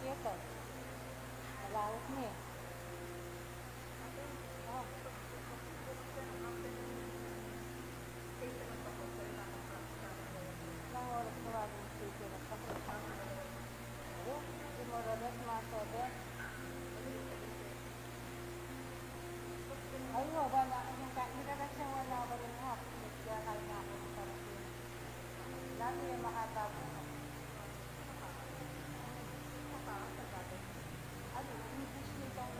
ito. Malawak na eh. Oh. Ilang oras na bagong speaker at kasi. Oh, di mo rodas mga 7. Ay, no, wala. Hindi ka lang siyang wala ng hap. Kaya kayo na ako ng parating. Lalo yung makatapos. Ano, English nito ang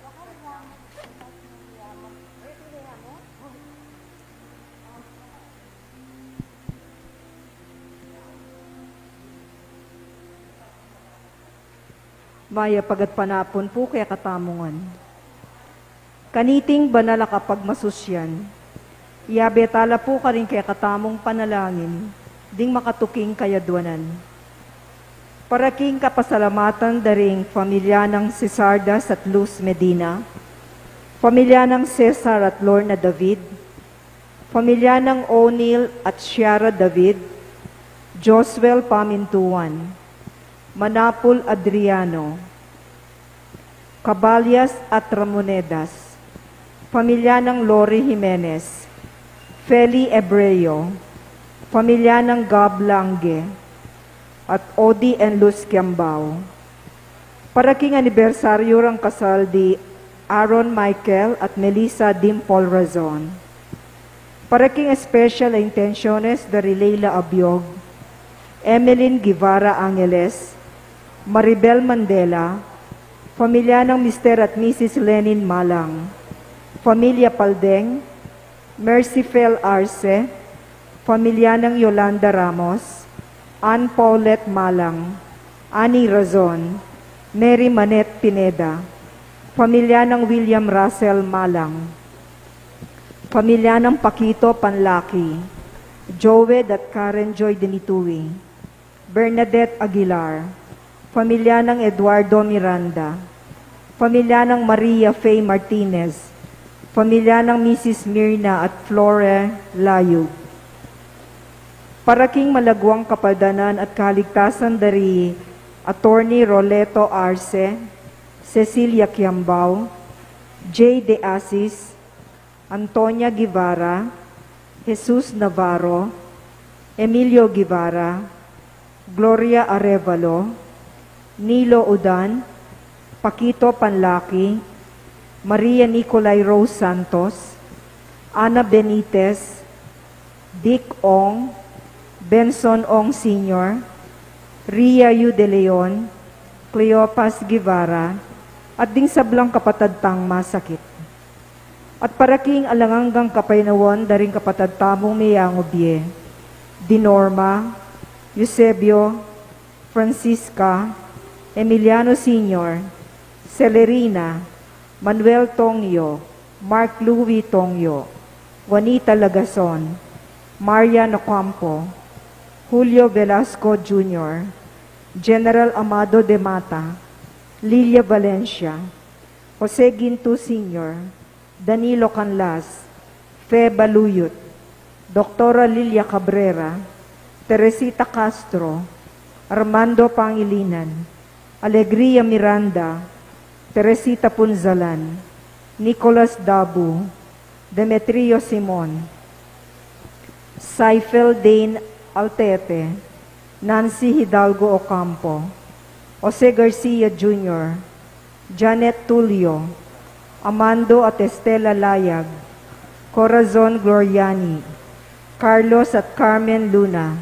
baka rin naman ang yaman. Ay, hindi naman. Maya pagat panapon po kaya katamungan. Kaniting banala kapag masusyan. Iabetala po ka rin kaya katamong panalangin, ding makatuking kayadwanan. Paraking kapasalamatan daring pamilya ng Cesardas at Luz Medina, pamilya ng Cesar at Lorna David, pamilya ng O'Neill at Ciara David, Joswell Pamintuan, Manapul Adriano, Caballas at Ramonedas, pamilya ng Lori Jimenez, Feli Ebreo, pamilya ng Gab Lange, at Odi and Luz Kiambao. Paraking anibersaryo ng kasal di Aaron Michael at Melissa Dimpol Razon. Paraking special intenciones de Leila Abiog, Emeline Guevara Angeles, Maribel Mandela, pamilya ng Mr. at Mrs. Lenin Malang, pamilya Paldeng, Mercy Fel Arce, pamilya ng Yolanda Ramos, Ann Paulette Malang, Annie Razon, Mary Manette Pineda, pamilya ng William Russell Malang, pamilya ng Paquito Panlaki, Joed at Karen Joy Denitui, Bernadette Aguilar, pamilya ng Eduardo Miranda, pamilya ng Maria Faye Martinez, pamilya ng Mrs. Mirna at Flore Layug. Paraking malagwang kapaldanan at kaligtasan dari Attorney Roleto Arce, Cecilia Kiambao, J. De Asis, Antonia Guevara, Jesus Navarro, Emilio Guevara, Gloria Arevalo, Nilo Udan, Paquito Panlaki, Maria Nicolay Rose Santos, Ana Benitez, Dick Ong, Benson Ong Sr., Ria Yu de Leon, Cleopas Guevara, at ding sablang kapatadtang masakit. At paraking alanganggang kapainawan daring kapatadtamong mayangobye, Dinorma, Eusebio, Francisca, Emiliano Sr., Celerina, Manuel Tongyo, Mark Louis Tongyo, Juanita Lagason, Maria Nocampo, Julio Velasco Jr., General Amado de Mata, Lilia Valencia, Jose Ginto Sr., Danilo Canlas, Fe Baluyot, Doktora Lilia Cabrera, Teresita Castro, Armando Pangilinan, Alegria Miranda, Teresita Punzalan, Nicolas Dabu, Demetrio Simon, Saifel Dane Altete, Nancy Hidalgo Ocampo, Jose Garcia Jr., Janet Tulio, Amando at Estela Layag, Corazon Gloriani, Carlos at Carmen Luna,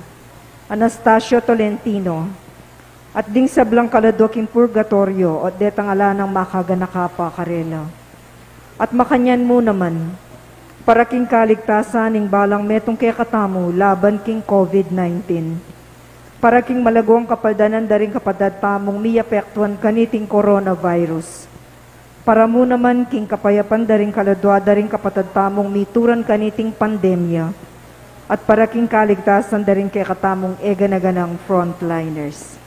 Anastasio Tolentino, at ding sablang kaladoking purgatorio o detang ala ng makaganakapa karela. At makanyan mo naman, para king kaligtasan ning balang metong kaya katamu laban king COVID-19. Para king malagong kapaldanan daring kapadad tamong miyapektuan kaniting coronavirus. Para mo naman king kapayapan daring kaladwa daring kapatad tamong mituran kaniting pandemya. At para king kaligtasan daring kaya katamong eganaganang frontliners.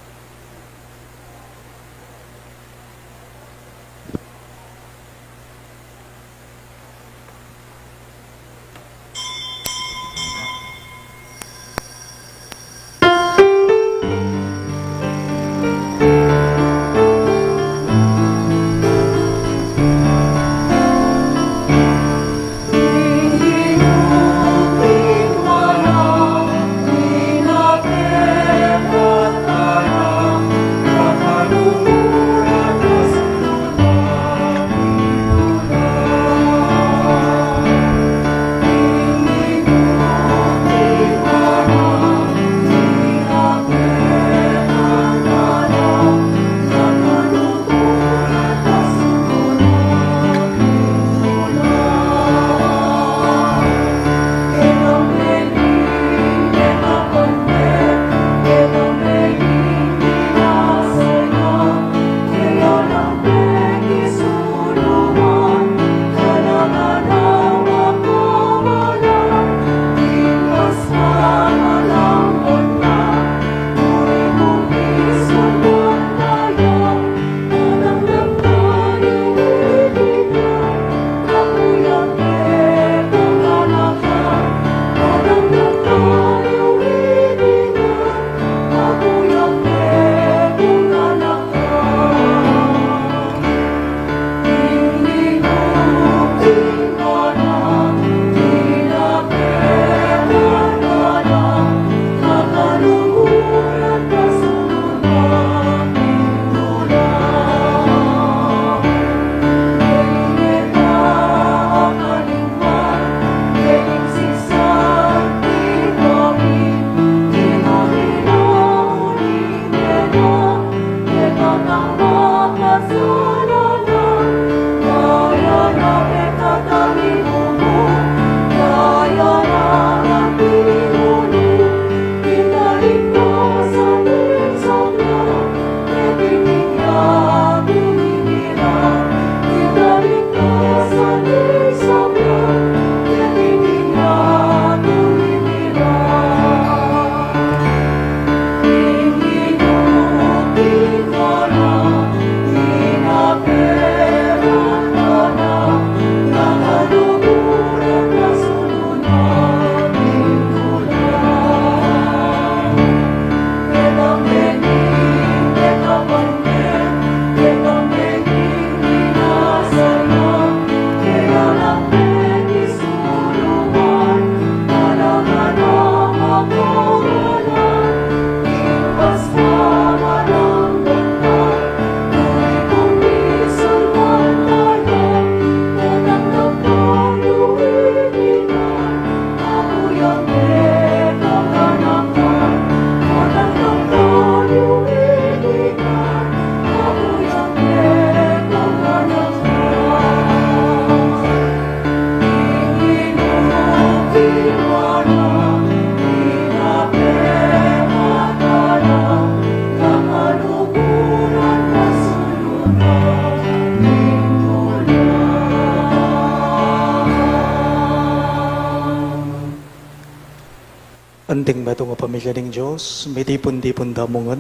ato nga pamilya ng Diyos, may tipon-tipon damungan,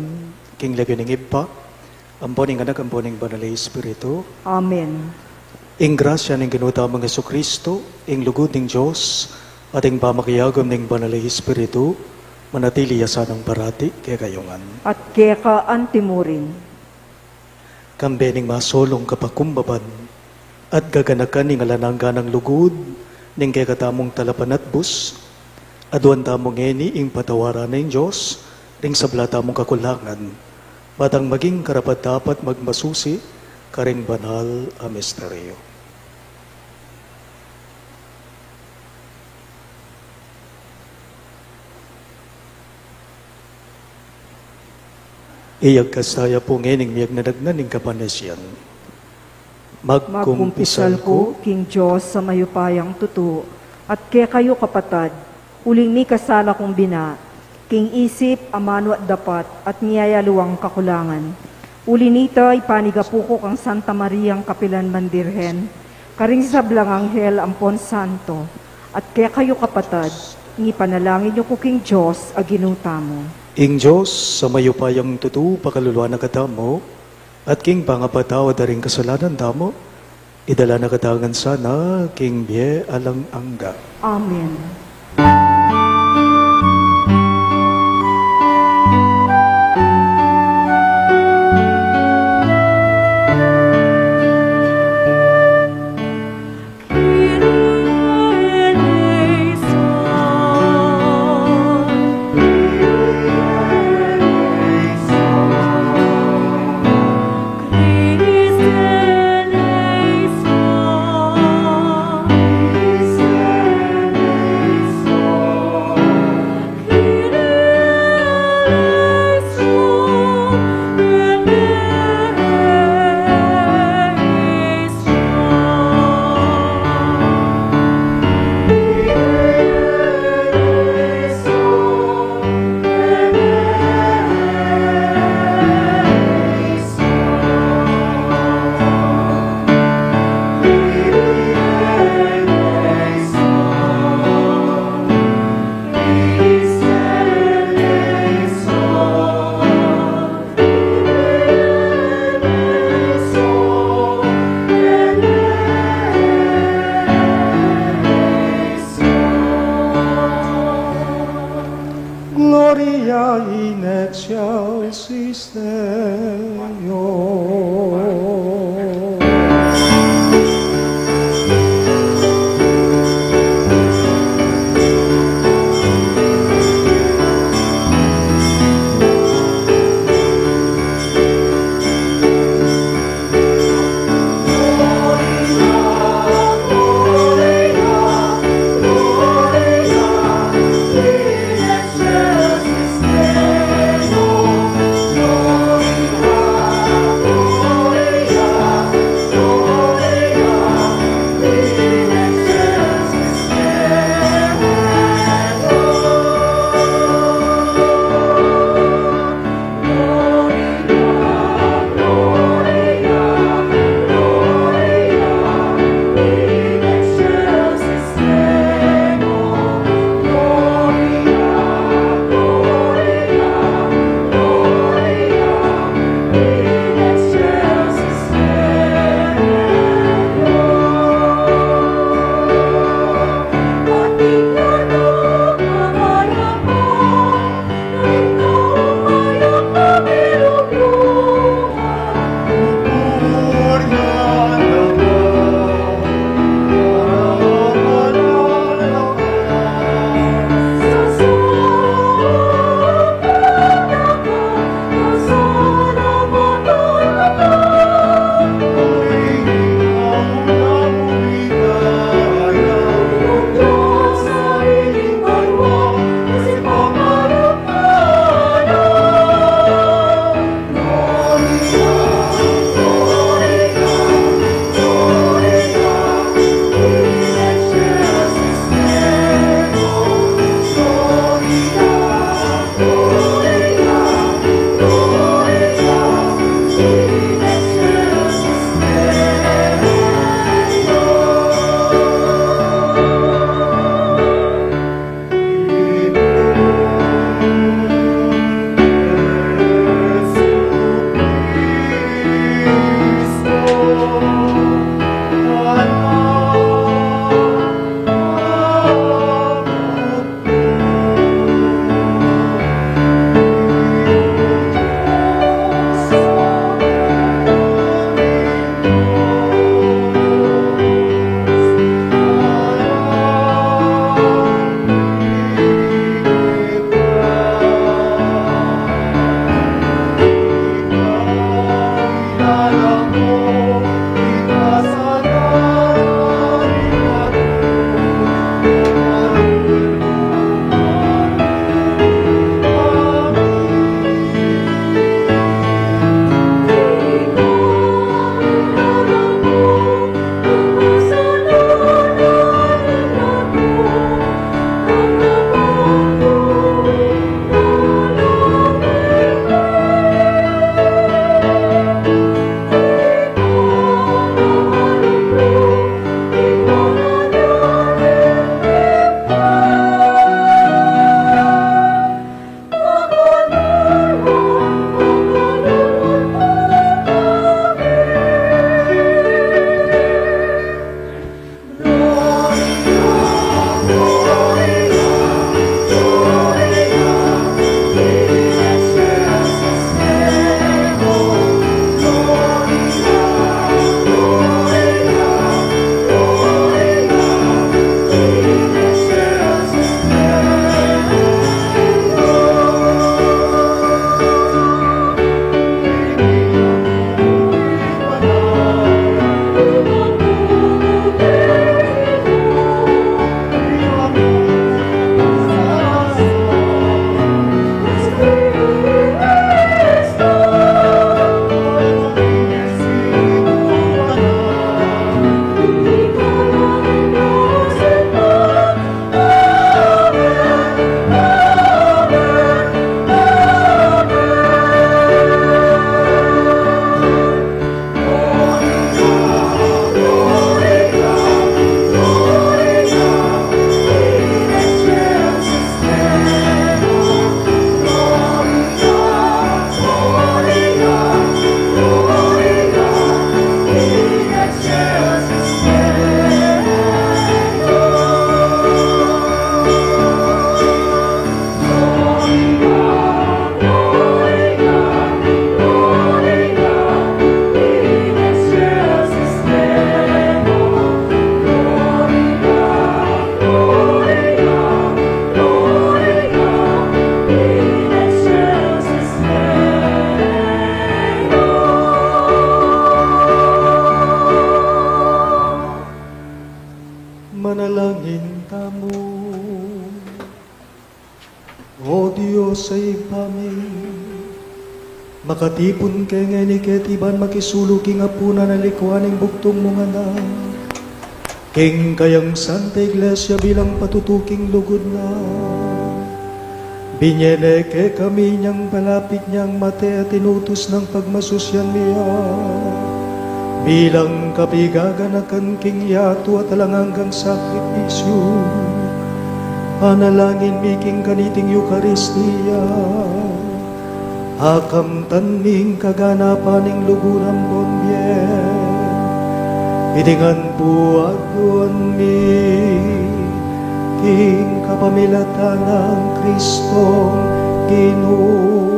king lagyo ng iba, amponing anak, amponing banal na Espiritu, Amen. ing grasya ng ginutamang Yesu Kristo, ing lugod ng Diyos, at ing pamakiyagom ng banal na Espiritu, manatili yasan ng parati, kaya kayungan. At kaya ka antimurin. Kambe ning masolong kapakumbaban, at gaganakan ning alananggan ng lugod, ning kaya katamong talapan at bus, aduan tamong eni ing patawaran ng Diyos, ring sabla tamong kakulangan, matang maging karapat-dapat magmasusi, karing banal a misteryo. Iyag kasaya po ngening miyag nadagnan ning kapanasyan. Magkumpisal ko, King Diyos, sa mayupayang tutu, at kaya kayo kapatad, uling mi kasala kong bina, king isip, amano at dapat, at niyayaluang kakulangan. Uli nito ay panigapuko kang Santa Mariang Kapilan Mandirhen, karing sablang anghel ampon santo, at kaya kayo kapatad, panalangin niyo ko King Diyos, aginuta mo. Ing Diyos, sa mayupayang tutu, pakaluluan na katamo, at king pangapatawa da rin kasalanan tamo, idala na katangan sana, king biye alang angga. Amen. Gloria in excelsis Deo. Gloria Makatipon kay nga ni Ketiban makisulo king apuna na likwaning buktong mga na. King kayang Santa Iglesia bilang patutuking lugod na. Binyene ke kami niyang palapit niyang mate at inutos ng pagmasusyan niya. Bilang kapigaganakan king yato at alanganggang sakripisyo. Panalangin miking kaniting Eucharistia. Hakam taning kaganapan ng luguram bombye. Idingan po aguan mi, king kapamilatan ng Kristong Ginoo.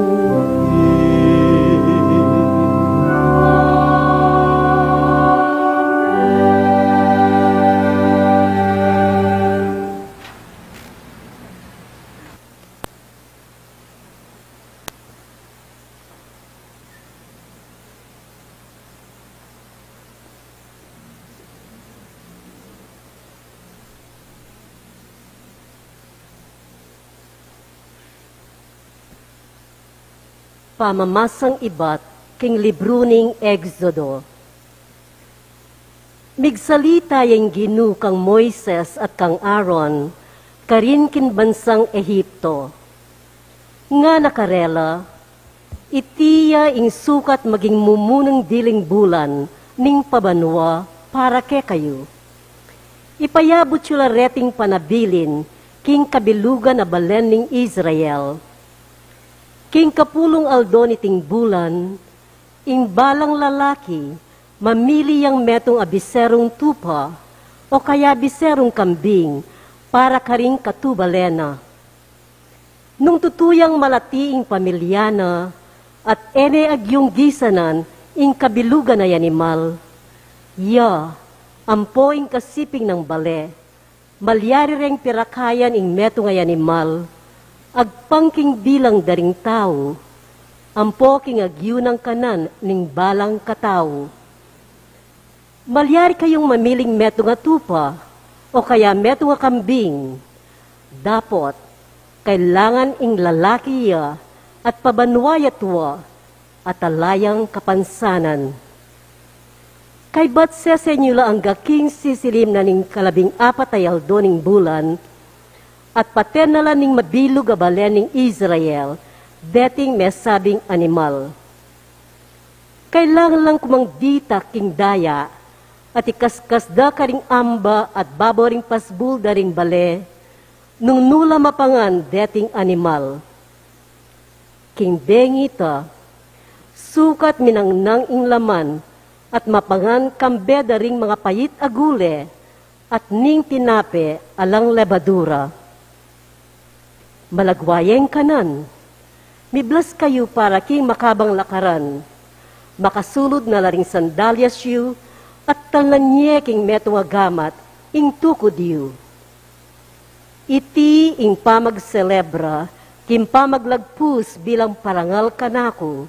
Pamamasang ibat king libro ning Exodo. Migsalita yung Ginu kang Moises at kang Aaron, karin kin bansang Ehipto. Nga nakarela, itiya ing sukat maging mumunang diling bulan ning pabanwa para ke kayo. Ipayabot sila reting panabilin king kabilugan na balen ning Israel. King kapulong aldo niting bulan, ing balang lalaki, mamili yang metong abiserong tupa o kaya biserong kambing para karing katubalena. Nung tutuyang malatiing pamilyana at ene agyong gisanan ing kabilugan na animal, ampo ing kasiping ng bale, malyari reng pirakayan ing metong ay animal, agpangking bilang daring tao, ampo king agyu ng kanan ning balang katao. Malyari kayong mamiling meto nga tupa, o kaya meto nga kambing. Dapot, kailangan ing lalaki ya, at pabanwaya tuwa, at alayang kapansanan. Kay bat sesenyula ang gaking sisilim na ning 14 ay aldo ning bulan, at paten na lang ning mabilog a balen ning Israel, dating mesabing animal. Kailangan lang kumangdita king daya, at ikaskasda karing amba at baboring pasbul daring bale, nung nula mapangan dating animal. King bengita, sukat minangnang ing laman, at mapangan kambe daring mga payit agule, at ning tinape alang lebadura. Malagwayeng kanan, miblas kayo para king makabang lakaran, makasulod na laring sandalyas yu, at talanye king meto nga gamat, ing tukod yu. Iti ing pamagselebra, king pamaglagpus bilang parangal kanako,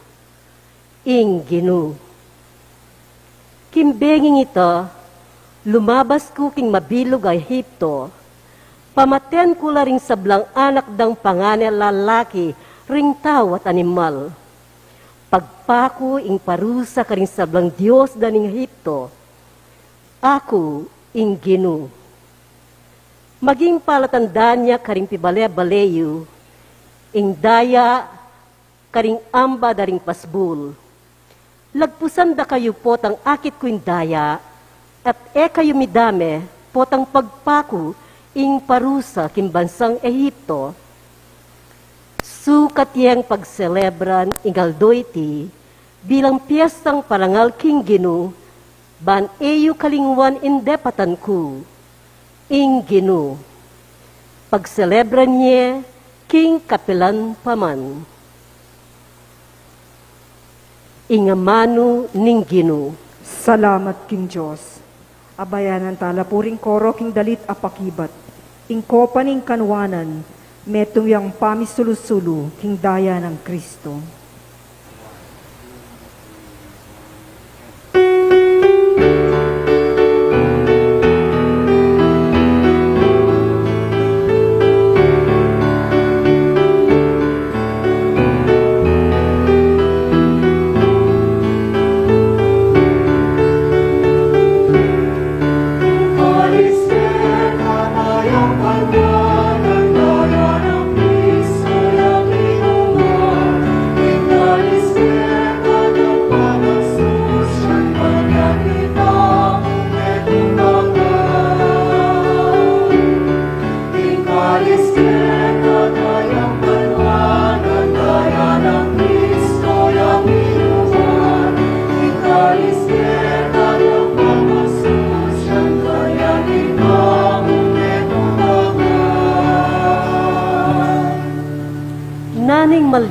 ing Ginu. Kimbenging ita, lumabas ko king mabilog ay Ehipto, pamaten ko la ring sablang anak dang pangane lalaki, ring tao at animal. Pagpako ing parusa ka ring sablang Diyos daning Ehipto, ako ing Ginu. Maging palatandaan niya karing pibale-baleyo, ing daya karing amba daring pasbul. Lagpusan da kayo potang akit ko ing daya, at kayo midame potang pagpako ing parusa kimbansang Ehipto. Sukat yang pagselebran ingaldo iti bilang piyestang parangal king Ginu, ban eyo kalingwan indepatan ku, ing Ginu. Pagselebran niya king kapilan paman. Ingamano ning Ginu. Salamat king Diyos. Abayanan talapuring koro king dalit apakibat. Ing kopa ning kanwanan, metong yang pamisulu-sulu king daya ng Kristo.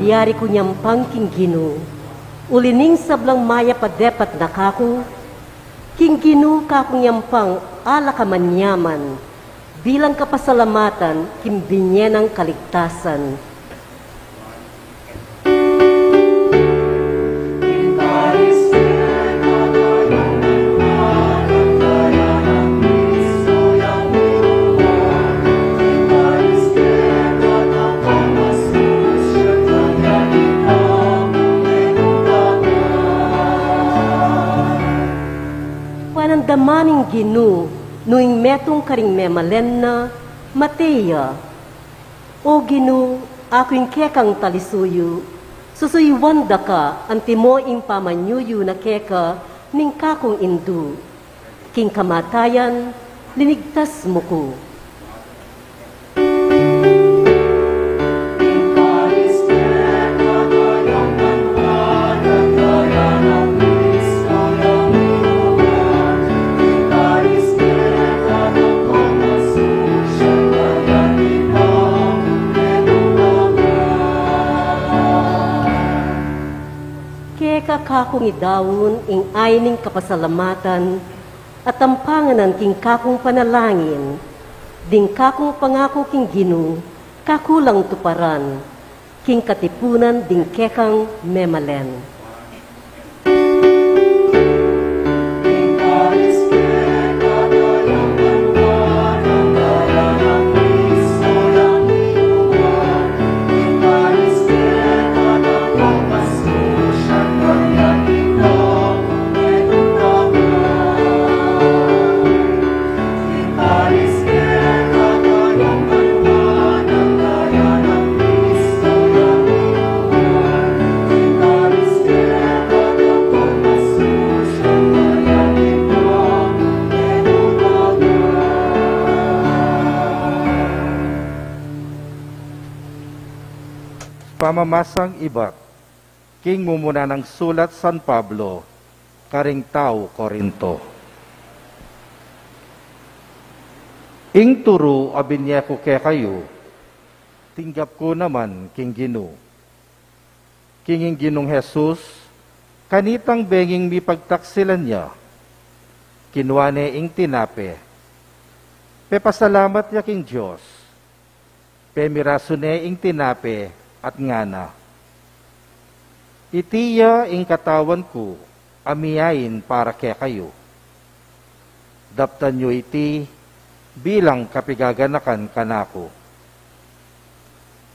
pamilyari ko niyang pangking Ginu, ulining sablang maya padepat na kako, king Ginu kakong yampang ala kamanyaman, bilang kapasalamatan kimbinyenang kaligtasan. Panandamaning Ginu, nuing metong karing memalen na Mateya. O Ginu, ako'y kekang talisuyo, susuyuan da ka, antimo ing pamanyuyo na keka, ning kakong indu. King kamatayan, linigtas mo ko. Kakong idawon ing ayning kapasalamatan at tampanganan king kakong panalangin, ding kakong pangako king Ginu, kakulang tuparan, king katipunan ding kekang memalen. Pamamasang ibat, king mumuna ng sulat San Pablo, karing tao Korinto. Ing turo abinye ko kaya kayo, tinggap ko naman king Ginu. Kinging Ginong Jesus, kanitang benging mi pagtaksilan niya, kinuane ing tinape. Pepasalamat niya king Diyos, pemirasune ing tinape, at ngana. Itiya ing katawan ko, amiyain para kaya kayo. Daptan nyo iti, bilang kapigaganakan kanako.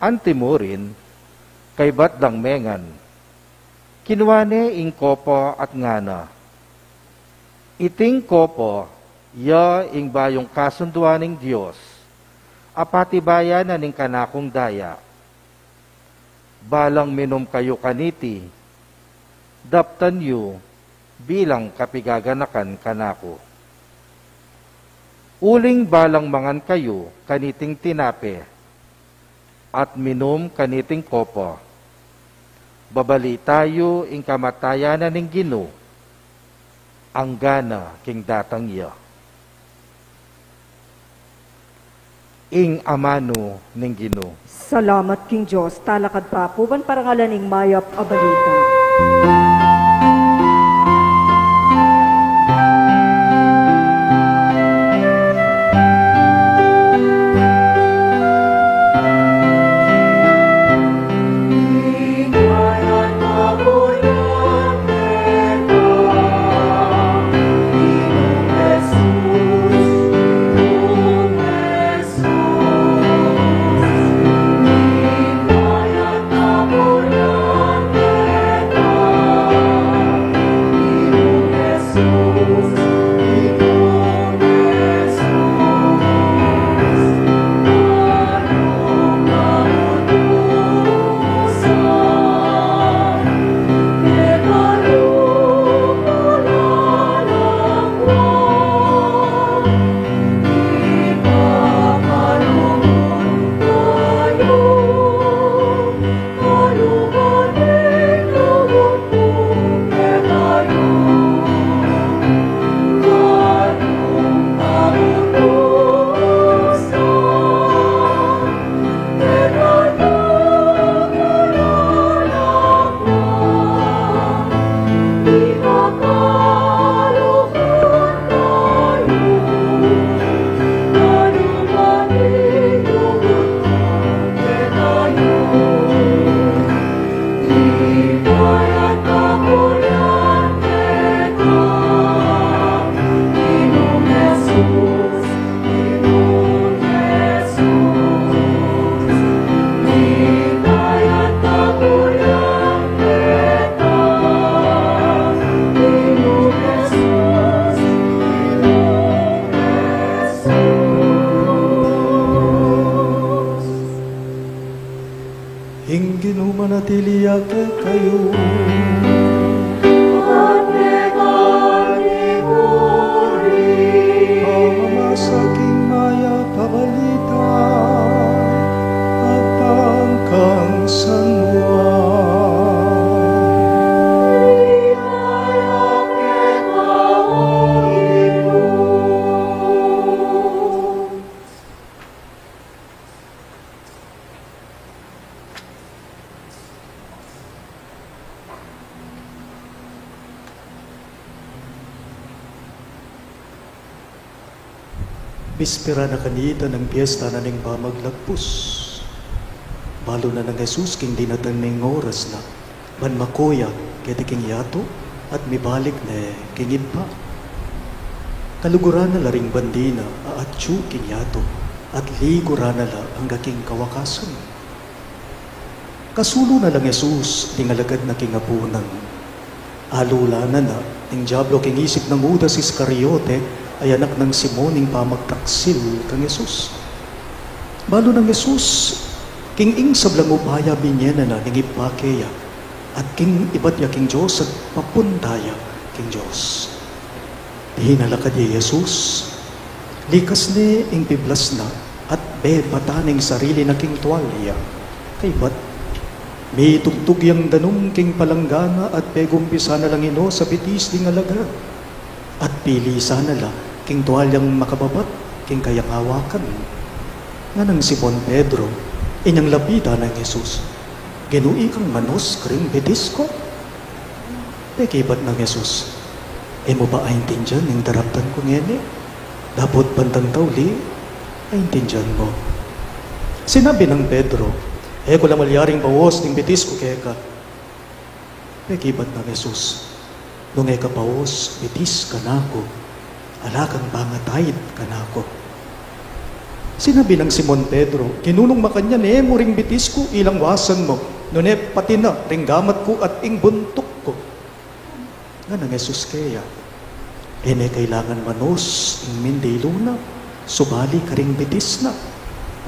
Antimo rin, kay batdang mengan, kinuane ing kopo at ngana. Iting kopo, ya ing bayong kasunduaning Diyos, apatibayanan ing kanakong daya. Balang minom kayo kaniti, daptan yu bilang kapigaganakan kanako. Uling balang mangan kayo kaniting tinape, at minom kaniting kopo. Babali tayo ing kamatayanan ng Ginu, ang gana king datang iya. Ing amano ning Ginu. Salamat king Diyos, talakad pa po ban parangalan ing mayap a balita. Ingin manatiliya kayo. Ang sa aking maya pabalita at pangkang sanwa. Bispera na kanita ng piyesta na ning pamaglagpus. Balo na ng Jesus king dinatan ning oras na man makoya kiti king yato at mibalik na king pa. Kaluguran na laring bandina aatsu king yato at liguran na la ang gaking kawakasan. Kasulo na lang Jesus ning alagad na king apunan. Alula na ning Diablo king isip ng Judas Iscariote ay anak ng Simoning pamagtaksil kang Jesus. Balo ng Jesus, king ing sablang upaya binyena na ning ipakeya at king ibatya king Diyos at papuntaya king Diyos. Hinalakad ni Jesus, likas ni ing piblas na at be pataning sarili na king tuwalya. Kay bat, may tugtog yang danong king palanggana at pegumpisa na lang ino sa bitis ding alagad. At pili sana la king tuwalyang makababat, king kayang hawakan. Nga nang Simon Pedro, inyang lapita ng Jesus, ginui kang manos kring betis ko. Pekibat ng Jesus, mo ba aintindihan ng daraptan ko ngene? Dapat bantang tawli, aintindihan mo. Sinabi ng Pedro, ko lang malyaring pawos ng betis ko keka. Pekibat ng Jesus, nung eka pawos, betis ka na ako. Alakang bangatayid ka na ako. Sinabi ng Simon Pedro, kinunong makanyan mo ring bitis ko, ilang wasan mo. Nune pati na ring gamat ko at ing buntok ko. Nga nang Jesus kaya, kailangan manos ing mindilo na, subali ka ring bitis na.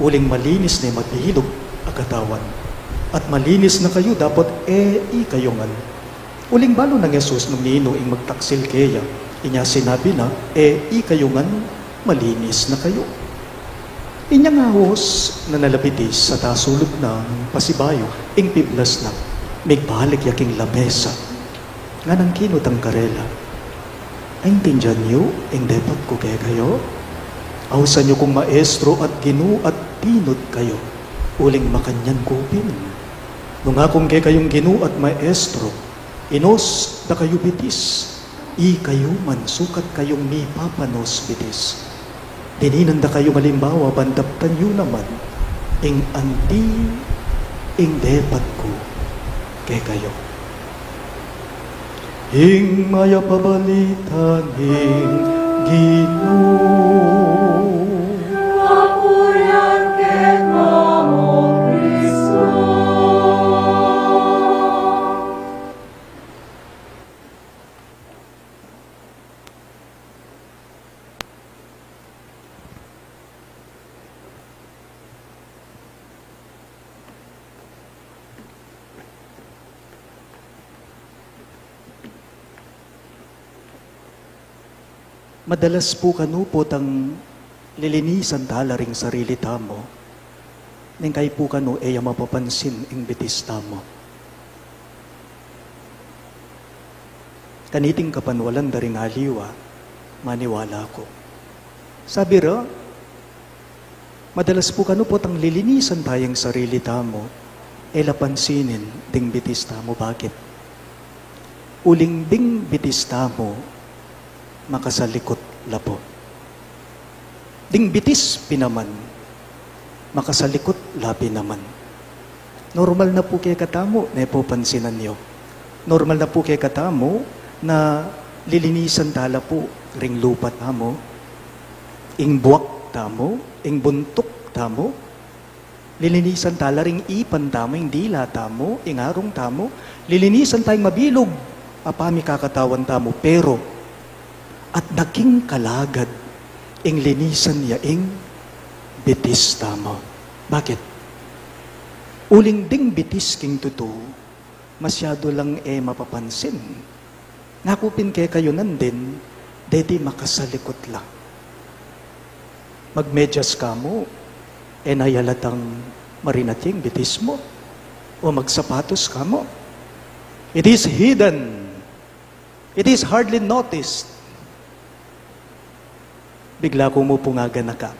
Uling malinis na matihilog agatawan. At malinis na kayo, dapat ikayongan. Uling balo ng Jesus nung nino ing magtaksil kaya, inya sinabi na, ikayungan, malinis na kayo. Inyang ahos na nalabitis sa tasulod ng pasibayo, ing piblas na, migbalik yaking lamesa. Nga nang kinot ang karela, aintindihan niyo, ing depat ko kaya kayo? Awsan niyo kung maestro at ginu at tinod kayo, uling makanyan kupin. Nung akong kaya kayong ginu at maestro, inos na kayo bitis, kayo man, sukat kayong ni papanos bitis. Dininanda kayo malimbawa, bandaptan nyo naman, ing anti, ing depat ko, kay kayo. Ing maya pabalitan, ing Ginoo. Madalas po kanupot ang lilinisan talaring sarili tamo. Nang kay po kanu mapapansin ing bitis tamo. Kaniting kapanwalan daring haliwa, maniwala ko. Sabi ra, madalas po kanupot ang lilinisan tayong sarili tamo, lapansinin ding bitis tamo. Bakit? Uling ding bitis tamo, makasalikot lapo. Ding bitis pinaman, makasalikot labi naman. Normal na po kaya katamo na ipopansinan niyo. normal na po kay katamo na lilinisan tala po ring lupa tamo, ing buwak tamo, ing buntok tamo, lilinisan tala ring ipan tamo, ing dila tamo, ing arong tamo, lilinisan tayong mabilog, apami kakatawan tamo, pero at naging kalagad, ing linisan niya ing bitis tamo. Bakit? Uling ding bitis king tuto, masyado lang mapapansin. Nakupin kay kayo nandin, dedi makasalikot lang. Magmedyas ka mo, nayalatang marinating bitis mo, o magsapatos ka mo. It is hidden. It is hardly noticed. Bigla ko mo pungaga na ka.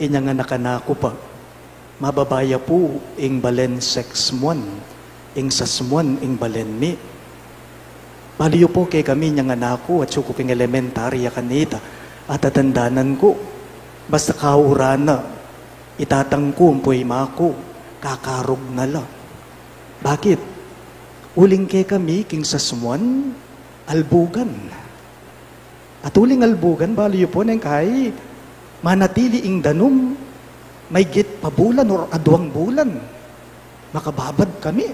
Inya nga nakanako pa. Mababaya po ing balen sex muan, ing sasmuan ing balen mi. Baliyo po kay kami niya nga nako at suko king elementarya kanita at atandanan ko. Basta kaurana, itatangko ang mako, kakarog na lang. Bakit? Uling kay kami king sasmuan, albugan. At uling albugan, baliyo po nang kay manatili ing danum, may git pa bulan or adwang bulan. Makababad kami.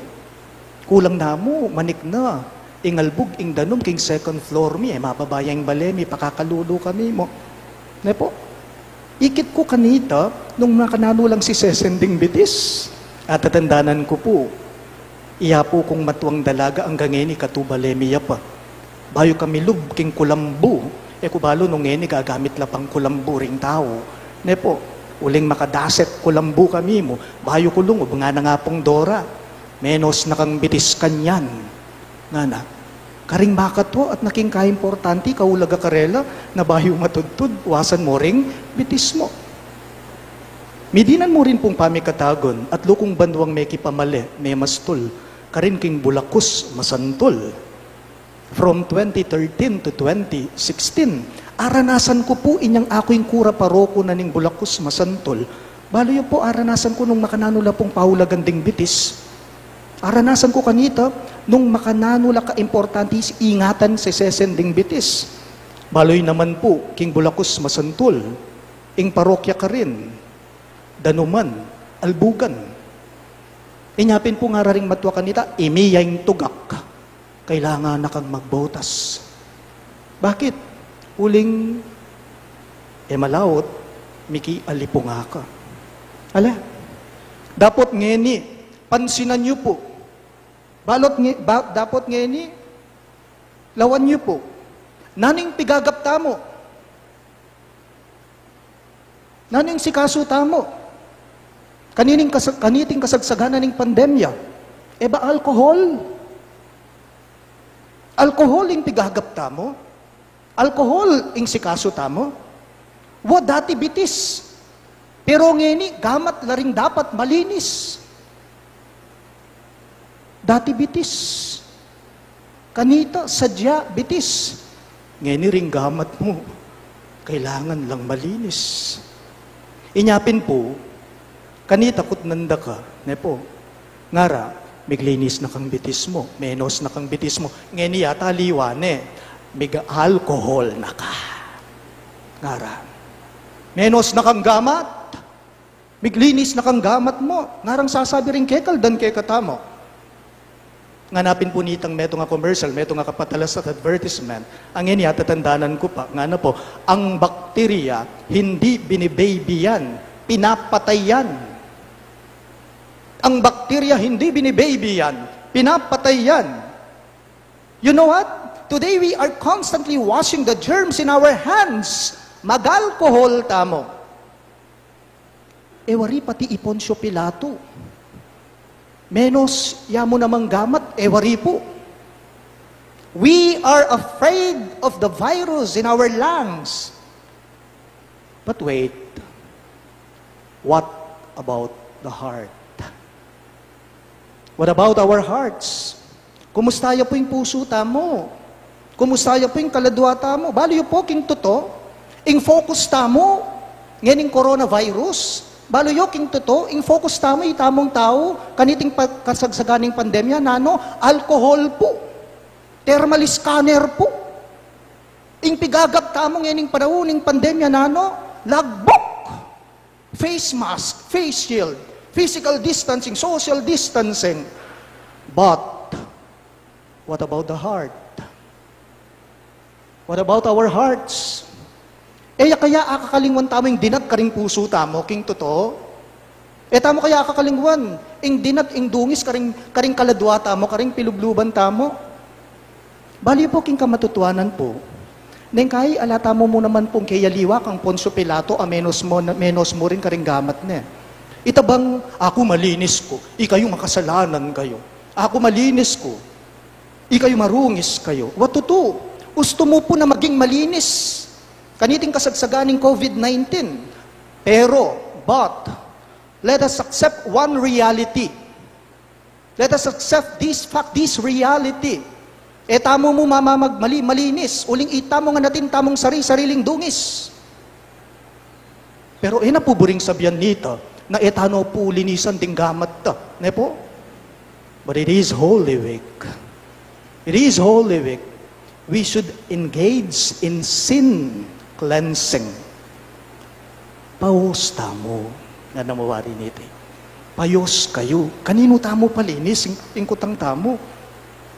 Kulang na mo, manik na. Ingalbog, ing danom, king second floor mi, mababayang balemi, pakakalulo kami mo. Ne po, ikit ko kanita, nung nakanano lang si sesending bitis. At tatandanan ko po, iya po kong matuang dalaga ang gangeni katubalemi pa. Bayo kami lub, king kulambu, kubalo nung ngeni gagamit lapang kulambu ring tao. Ne po, uling makadaset kulambu kami mo, bayo kulong, nga na nga pong Dora, menos na kang bitis kanyan. Nga na, karing makatwo at naking kaimportanti, kaulaga karela, na bayo matudtud, wasan mo ring bitis mo. Midinan mo rin pong pamikatagon, at lukong banduang may kipamali, may mastul, karin king bulakus masantol. From 2013 to 2016, aranasan ko po inyang ako'y kura paroko na ning bulakus masantol. Baloy po aranasan ko nung makananula pong paulaganding bitis. Aranasan ko kanita nung makananula ka-importante ingatan sa sesending bitis. Baloy naman po king bulakus masantol, ing parokya ka rin, danuman, albugan. Inyapin po nga ring matwa kanita, imiyang tugak. Kailangan na kang magbotas. Bakit? Uling, malawot, miki alipunga ka. Ala, dapat ngeni, pansinan niyo po. Dapat ngeni, lawan niyo po. Naning pigagap tamo. Naning sikaso tamo. Kaniting kasagsaganan ng pandemya. Ba alcohol? Alcohol ing pigagap tamo? Alcohol ing sikaso tamo? Wa dati bitis. Pero ngeni, gamat na rin dapat malinis. Dati bitis. Kanita, sadya, bitis. Ngeni ring gamat mo. Kailangan lang malinis. Inyapin po, kanita kutnanda ka, nepo, ngara, miglinis na kang bitis mo, menos na kang bitis mo, ngeni yata liwane, miga alcohol na ka. Ngara, menos na kang gamat, miglinis na kang gamat mo, ngarang sasabi rin kekal dan kekatamo. Nganapin po nitang meto nga commercial, meto nga kapatalas at advertisement, ang ngeni yata tandanan ko pa, nga na po, ang bakterya, hindi binibaby yan, pinapatay yan. Ang bakterya, hindi binibaby yan. Pinapatay yan. You know what? Today we are constantly washing the germs in our hands. Mag-alcohol tamo. Wari pati Iponsyo Pilato. Menos yamo namang gamat, wari po. We are afraid of the virus in our lungs. But wait, what about the heart? What about our hearts? Kumusta po yung puso tamo? Kumusta po yung kaladwa tamo? Baliyo po king toto, ing focus tamo, nganing coronavirus. Baliyo king toto, ing focus tamo, itamong tao, kaniting kasagsaganing pandemya, nano, alcohol po. thermal scanner po. Ing pigagap tamong yaning panahon, pandemya nano, lagbok. Face mask, face shield, physical distancing, social distancing. But, what about the heart? What about our hearts? Kaya akakalingwan tamo yung dinat karing puso tamo, king totoo. Tamo kaya akakalingwan, ing dinat, ing dungis, karing kaladwa tamo, karing pilubluban tamo. Bali po king kamatutuanan po. Neng kay alata mo naman pong kayaliwa kang Poncio Pilato, menos mo rin karing gamat na. Itabang, ako malinis ko, ikayo makasalanan kayo. Ako malinis ko, ikayo marungis kayo. What to do? Gusto mo po na maging malinis. Kaniting kasagsaganing COVID-19. But, let us accept one reality. Let us accept this fact, this reality. Tamo mo malinis. Uling itamo nga natin tamong sariling dungis. Pero napuburing sabihan nita, na etano po linisan ding gamat ta. Ne po? But it is Holy Week. It is Holy Week. We should engage in sin cleansing. Pawos tamo nga namawari nito. Payos kayo. Kanino tamo palinis? Ingkutang tamo.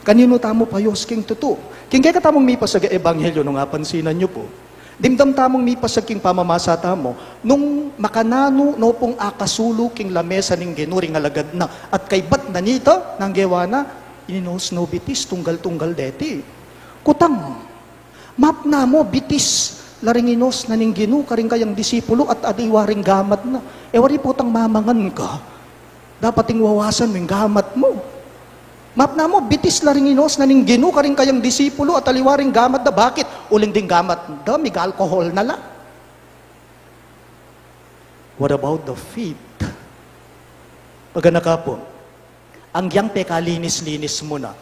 Kanino tamo payos king tuto? King kaya katamong may pasag ebanghelyo nung pansinan nyo po. Dimdam tamong may pasag king pamamasa tamo, nung makanano no pong akasulo king lamesa ning ginuring alagad na, at kay bat na nito, nang gewa na, ininos no bitis, tunggal-tunggal deti. Kutang, map na mo, bitis, laringinos na ning ginu, karing kayang disipulo at adiwaring gamat na. Wari putang mamangan ka, dapat ing wawasan mo yung gamat mo. Map na mo, bitis laringinos na ning ginu, karing kayang disipulo at aliwaring gamat na. Bakit? Uling ding gamat da, mig alcohol na lang. What about the feet? Pagana ka po, ang yang peka linis-linis mo na,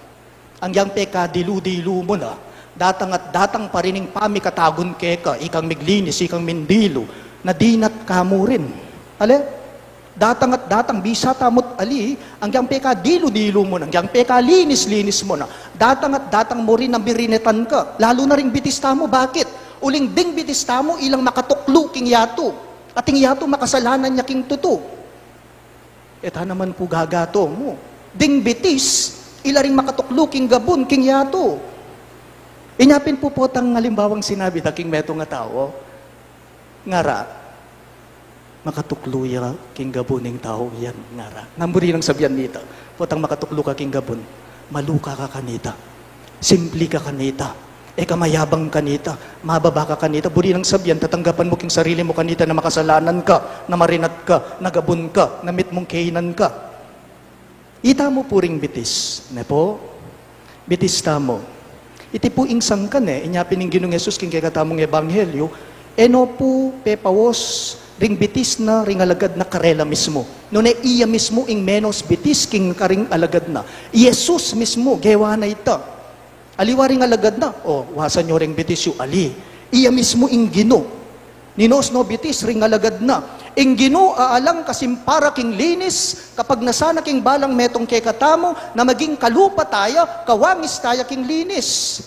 ang yang peka dilu-dilu mo na, datang at datang pa rining pamikatagon keka, ikang miglinis, ikang mindilo, na dinat ka mo rin. Ale? Datang at datang, bisa tamot ali, ang yang peka dilo-dilo mo na, ang yang peka linis-linis mo na, datang at datang mo rin na birinetan ka, lalo na ring bitis tamo, bakit? Uling ding bitis tamo, ilang makatuklo king yato, at ing yato makasalanan niya king tuto. Eta naman po gagato mo, ding bitis, ilaring makatuklo king gabon, king yato. Inyapin po tang halimbawang sinabi na king meto nga tao, ngara, makatukluya king gabuning tao yan ngara. Namburi ng sabihan nita, potang makatuklo ka king gabon, maluka ka kanita, simple ka kanita, kamayabang kanita, mababa ka kanita, buri ng sabihan, tatanggapan mo king sarili mo kanita na makasalanan ka, na marinat ka, na gabon ka, na mit mong kainan ka. Ita mo puring bitis, ne po? Bitis tamo. Iti po ingsan kan inyapin ng Ginong Yesus king kagatamong ebanghelyo, eno po pepawos, ring bitis na ring alagad na karela mismo. Noon iya mismo ing menos bitis king karing alagad na. Jesus mismo, gewa na ita. Aliwa ring alagad na. Wasan nyo ring bitis yu ali. Iya mismo ing gino. Ninos no bitis ring alagad na. Ing gino aalang kasimpara king linis, kapag nasana king balang metong kekatamo, na maging kalupa tayo, kawangis tayo king linis.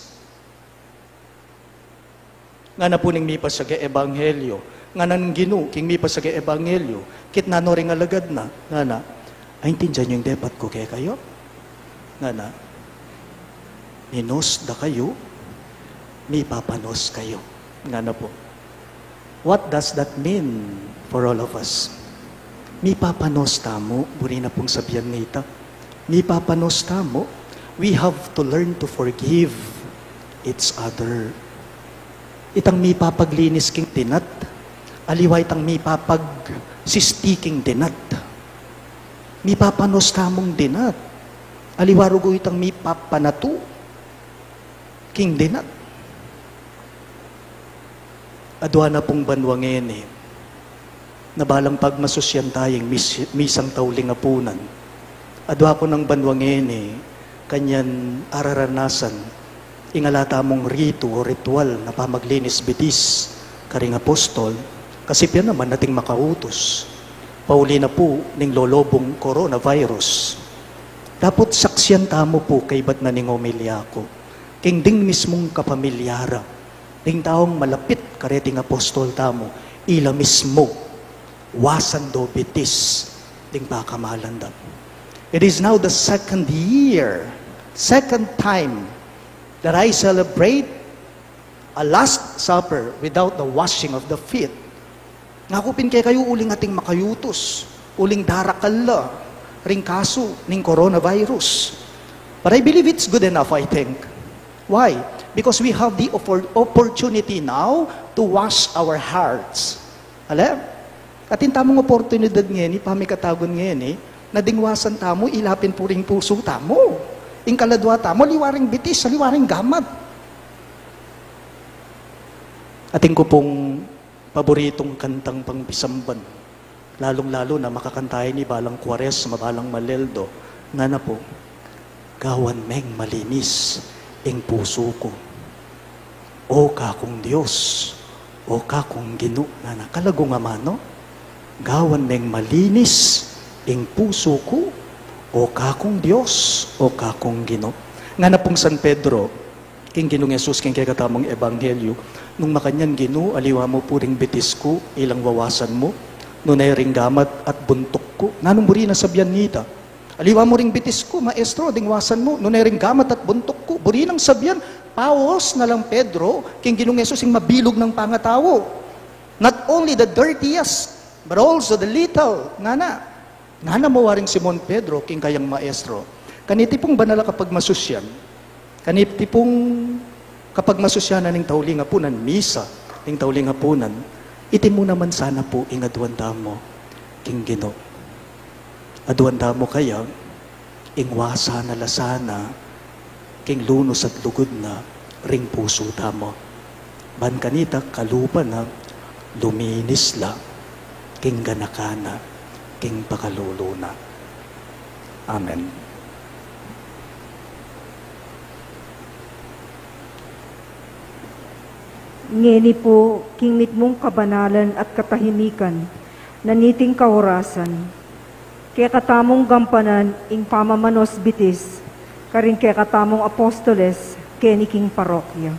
Nga na po ning mipas sa ebanghelyo, nga nang ginu, king mi pa sa ebanghelyo, kit na no ring alagad na, nga na, ay intindihan nyo yung depat ko kaya kayo? Nga na, ninos da kayo, mi papanos kayo. Nga na po. What does that mean for all of us? Mi papanos tamo, buri na pong sabihan nita, mi papanos tamo, we have to learn to forgive each other. Itang mi papaglinis king tinat, aliway tang mi papag sistiking dinat. Mi papanos tamong dinat. Aliwarugo itang mi papanatu king dinat. Adwa na pong banwangin nabalang pagmasusyan tayong misang tauling apunan. Adwa ko ng banwangin kanyan araranasan ingalata mong rito o ritual na pamaglinis bitis karing apostol. Kasi piyan naman nating makautos. Pauli na po ning lolobong coronavirus. Dapat saksyan tamo po kay ba't na ning umilya ko. king ding mismong kapamilyara, ding taong malapit kareting apostol tamo, ila mismo, wasan do bitis, ding pakamalandam. It is now the second time that I celebrate a Last Supper without the washing of the feet. Ngakupin kayo uling ating makayutos, uling darakala, ring kaso, ning coronavirus. But I believe it's good enough, I think. Why? Because we have the opportunity now to wash our hearts. Alam? Atin tamong oportunidad ngayon, pamikatagon ngayon, na dingwasan tamo, ilapin po ring puso tamo. Ing kaladwa tamo, liwaring bitis, liwaring gamat. Ating ko pong paboritong kantang pangbisamban, lalong-lalo na makakantahin ni Balang Quaresma, Balang Maleldo, nga na po, gawan meng malinis ing puso ko. O kakong Diyos, o kakong Ginoo, nga na kalago nga mano, gawan meng malinis ing puso ko, o kakong Diyos, o kakong Ginoo. Nga na pong San Pedro, king Ginoong Yesus, king kagatamang Ebanghelyo, nung makanyan Ginoo, aliwa mo puring bitis ko, ilang wawasan mo, nunay ring gamat at buntok ko, nanong buri na sabyan nita. Aliwa mo ring bitis ko, maestro, dingwasan mo, nunay ring gamat at buntok ko, buri ng sabyan, paos na lang Pedro, king Ginoong Yesus, ing mabilog ng pangatawo. Not only the dirtiest, but also the little, nga na mawaring Simon Pedro, king kayang maestro. Kaniti pong banala kapag masusyan, kaniti pong kapag masusyanan ng tauling apunan, misa, ng tauling apunan, iti mo naman sana po ingadwanda mo, king Ginoo. Adwanda mo kaya, ingwasa na lasana, king lunos at lugod na, ring puso tamo. Ban kanita, kalupa na, luminis la, king ganakana, king pakaluluna. Amen. Ngeni po, king mitmong kabanalan at katahimikan, naniting kaorasan, kaya katamong gampanan ing pamamanos bitis, karing kaya katamong apostoles, keni king parokya.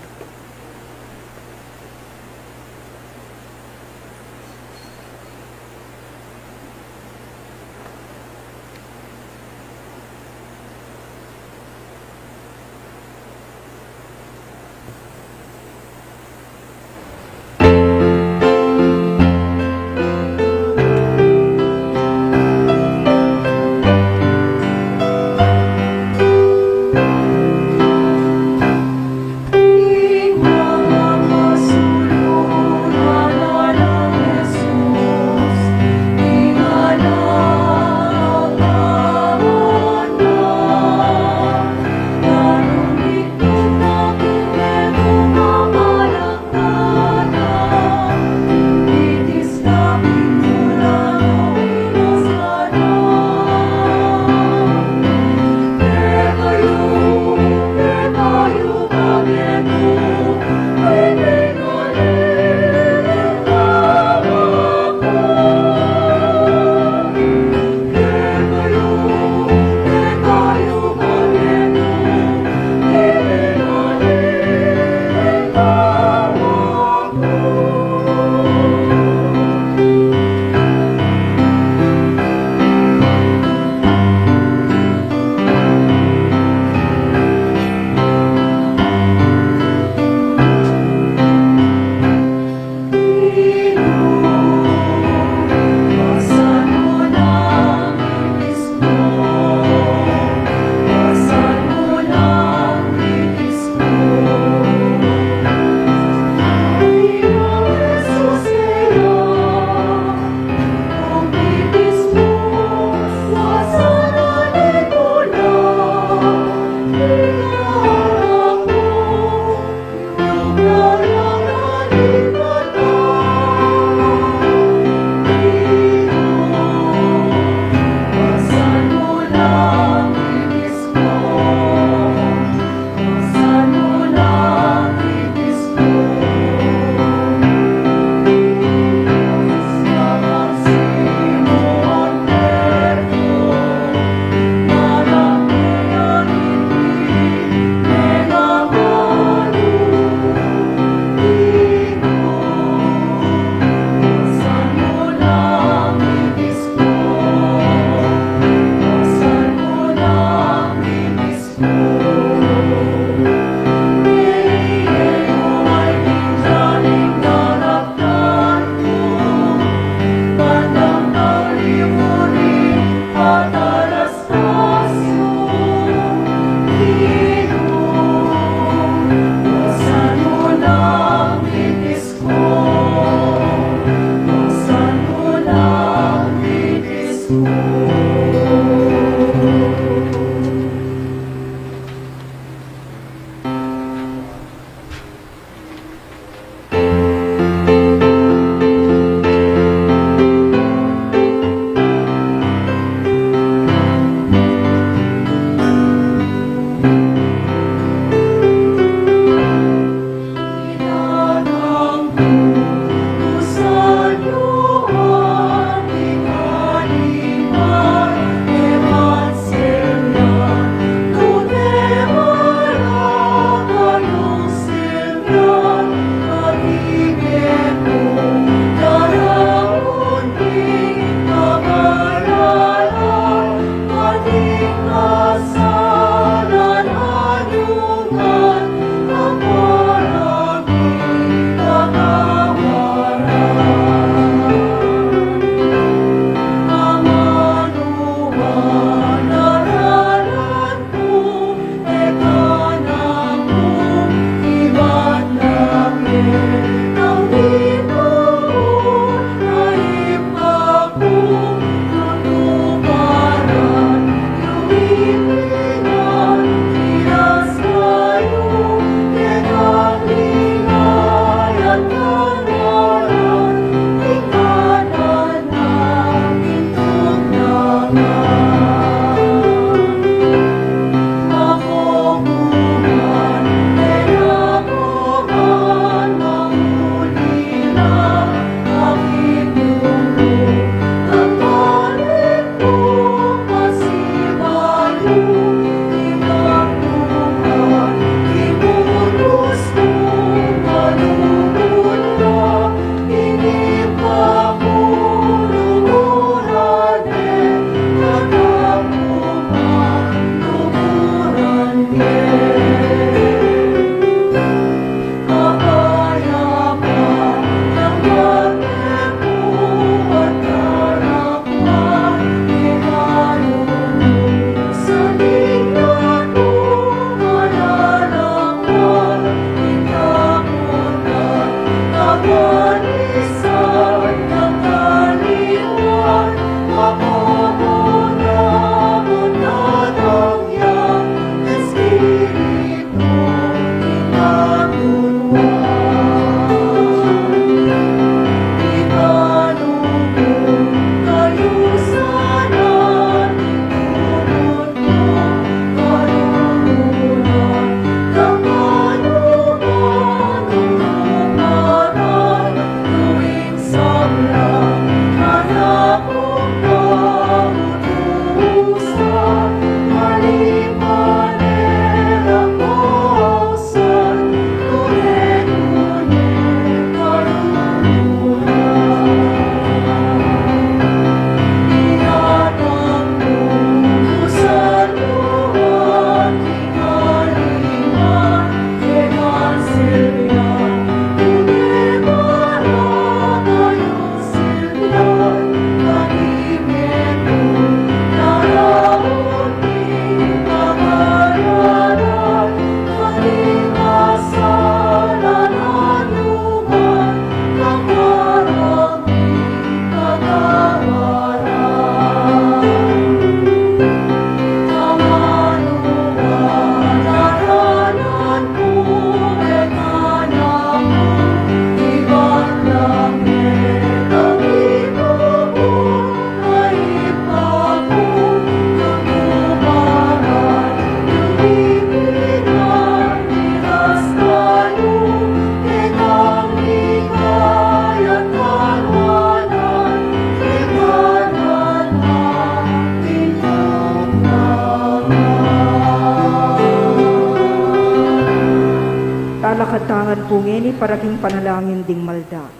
nalakatangan po ngeni para king panalangin ding malda.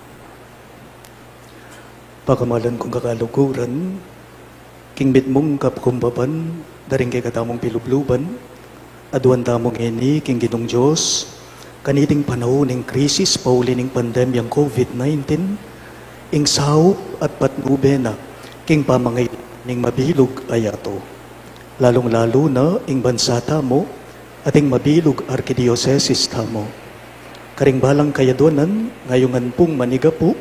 Pakamalan kong kakaluguran, king bitmong kapkumbaban, daring kay katamong pilubluban, aduan tamong ngeni king ginong Diyos, kaniting panahon ng krisis, pauli ng pandemyang COVID-19, ing sahop at patnube na, king pamangay ning mabilog ayato. Lalong-lalo na ing bansa tamo, ating mabilog arkidiosesis tamo. Karing balang kayadonan, ngayongan pong manigapu,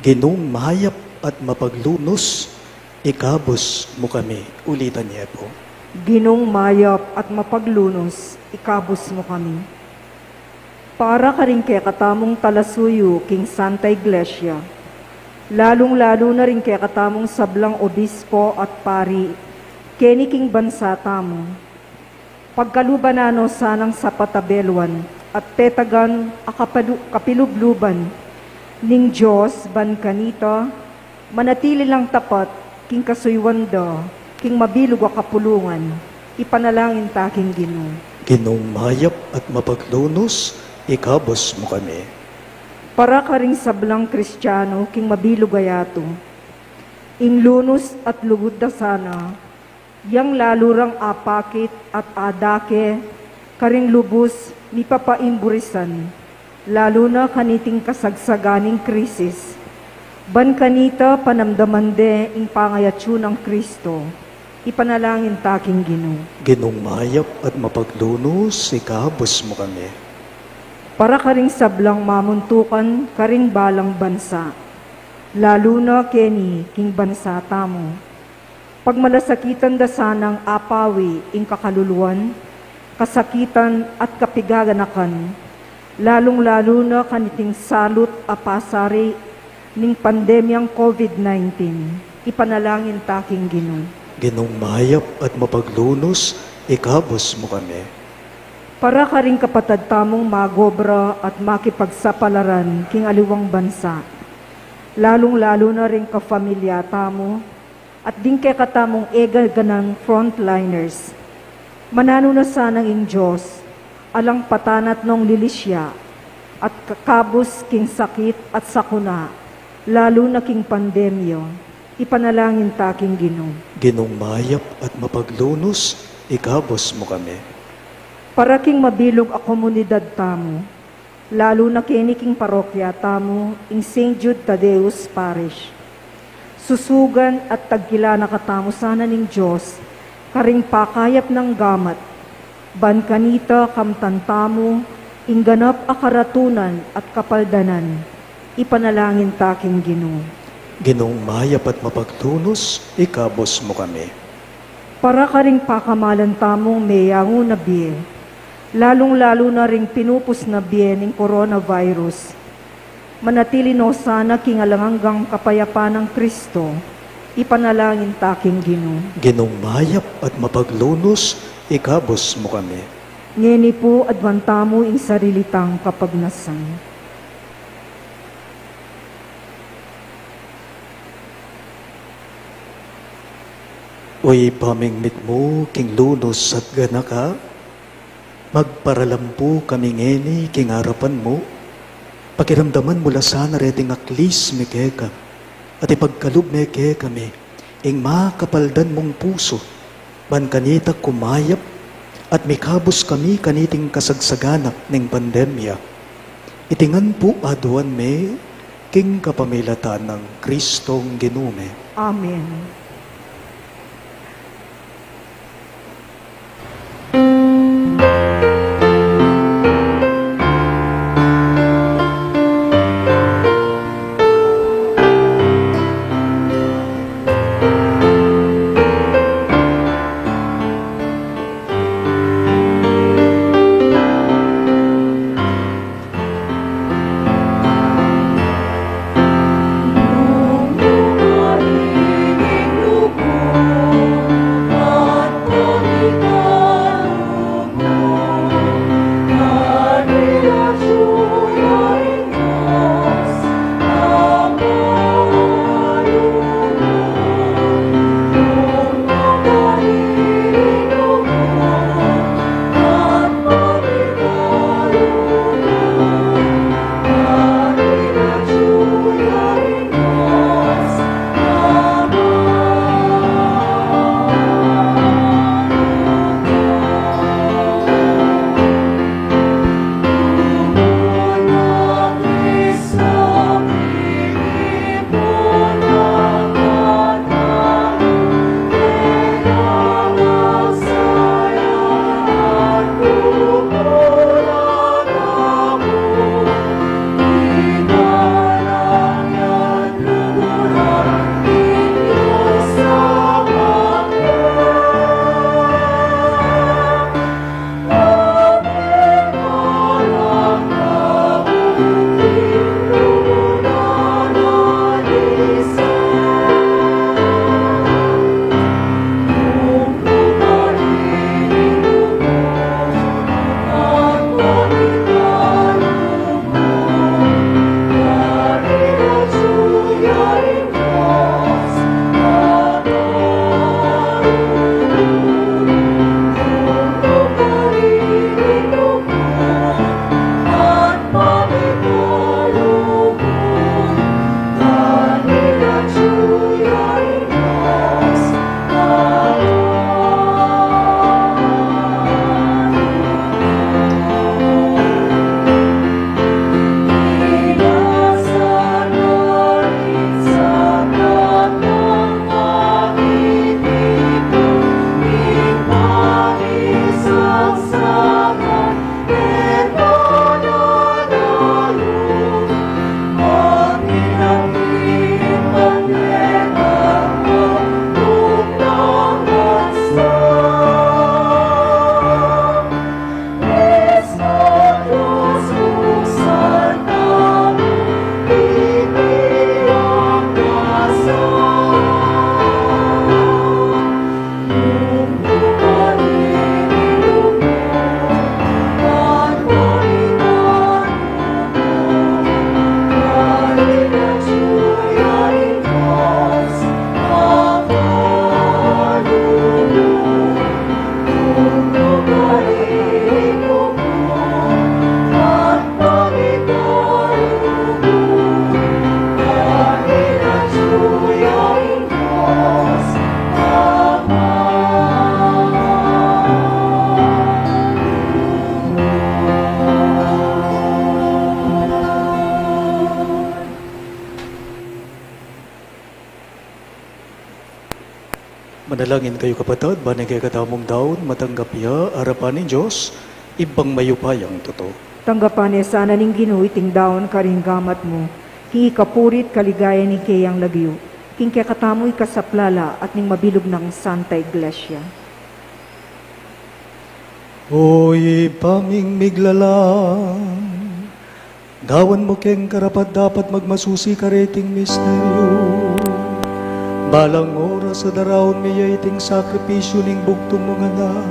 ginong mahayap at mapaglunos, ikabos mo kami. Ulitan niya po. Ginong mayap at mapaglunos, ikabos mo kami. Para ka rin kaya katamong talasuyo, King Santa Iglesia, lalong-lalo na rin kaya katamong sablang obispo at pari, keni king bansa tamo. Pagkalubanano sanang sa patabelwan at tetagan kapilubluban ning Diyos ban kanita, manatili lang tapat king kasuywanda, king mabilog a kapulungan, ipanalangin taking Ginoo. Ginong mahayap at mapaglunos, ikabos mo kami. Para ka ring sablang Kristiyano, king mabilog ayato, ing lunos at lugod da sana, yang lalurang apakit at adake, karing lubos ni papaimburisan, lalo na kaniting kasagsaganing krisis. Ban kanita panamdamande ing pangayatsyon ng Kristo, ipanalangin taking Ginoo. Ginong mahayap at mapaglunos, ikabos mo kami. Para karing sablang mamuntukan, karing balang bansa, lalo na keni king bansa tamo. Pagmalasakitan da sanang apawi ing kakaluluan, kasakitan at kapigaganakan, lalong-lalo na kaniting salot a pasari ning pandemyang COVID-19, ipanalangin taking Ginoo. Ginong mahayap at mapaglunos, ikabos mo kami. Para ka ring kapatad tamong magobra at makipagsapalaran king aliwang bansa, lalong-lalo na ring kafamilya tamo, at din kay katamong egal ganang frontliners. Manano na sanang ing Diyos, alang patanat nung lilisya, at kakabos king sakit at sakuna, lalo na king pandemyo, ipanalangin taking Ginoo. Ginong mahayap at mapaglunos, ikabos mo kami. Para king mabilog a komunidad tamo, lalo na kiniking parokya tamo, ing St. Jude Tadeus Parish. Susugan at tagkila na katamo sana ning Diyos, karing pakayap ng gamat, ban kanita kamtantamo, ingganap akaratunan at kapaldanan, ipanalangin taking Ginoo. Ginong mahayap at mapaglunos, ikabos mo kami. Para karing pakamalan tamong mayango na biye, lalong-lalo na ring pinupos na biye ng coronavirus, manatili no sana kingalanganggang kapayapaan ng Kristo, ipanalangin taking Ginoo. Ginong mahayap at mapaglunos, ikabos mo kami. Ngeni po adwantamo ing sarilitang kapagnasan. Uy, pamingmit mo, king lunos at ganaka, magparalampu kami ngeni, king harapan mo, pakiramdaman mula sana reting aklis mi keka, at ipagkalub me ke kami, ing makapaldan mong puso, ban kanita kumayap, at mikabos kami kaniting kasagsaganak ng pandemya. Itingan po aduan me, king kapamilatan ng Kristong Ginume. Amen. Nung Manalangin kayo kapatid, banay kay katamong daon, matanggap ya, arapan ni Diyos, ibang mayupayang totoo. Tanggapan niya sana ning Ginoo iting daon karing gamat mo. Hingi kapurit kaligaya ni kayang lagyo. King kaya katamoy kasaplala at ning mabilog ng Santa Iglesia. Oy, paming miglalang, dawan mo keng karapat dapat magmasusi kareting misteryo. Balang oras sa darawon miya iting sakripisyo ning bugtong mga anak.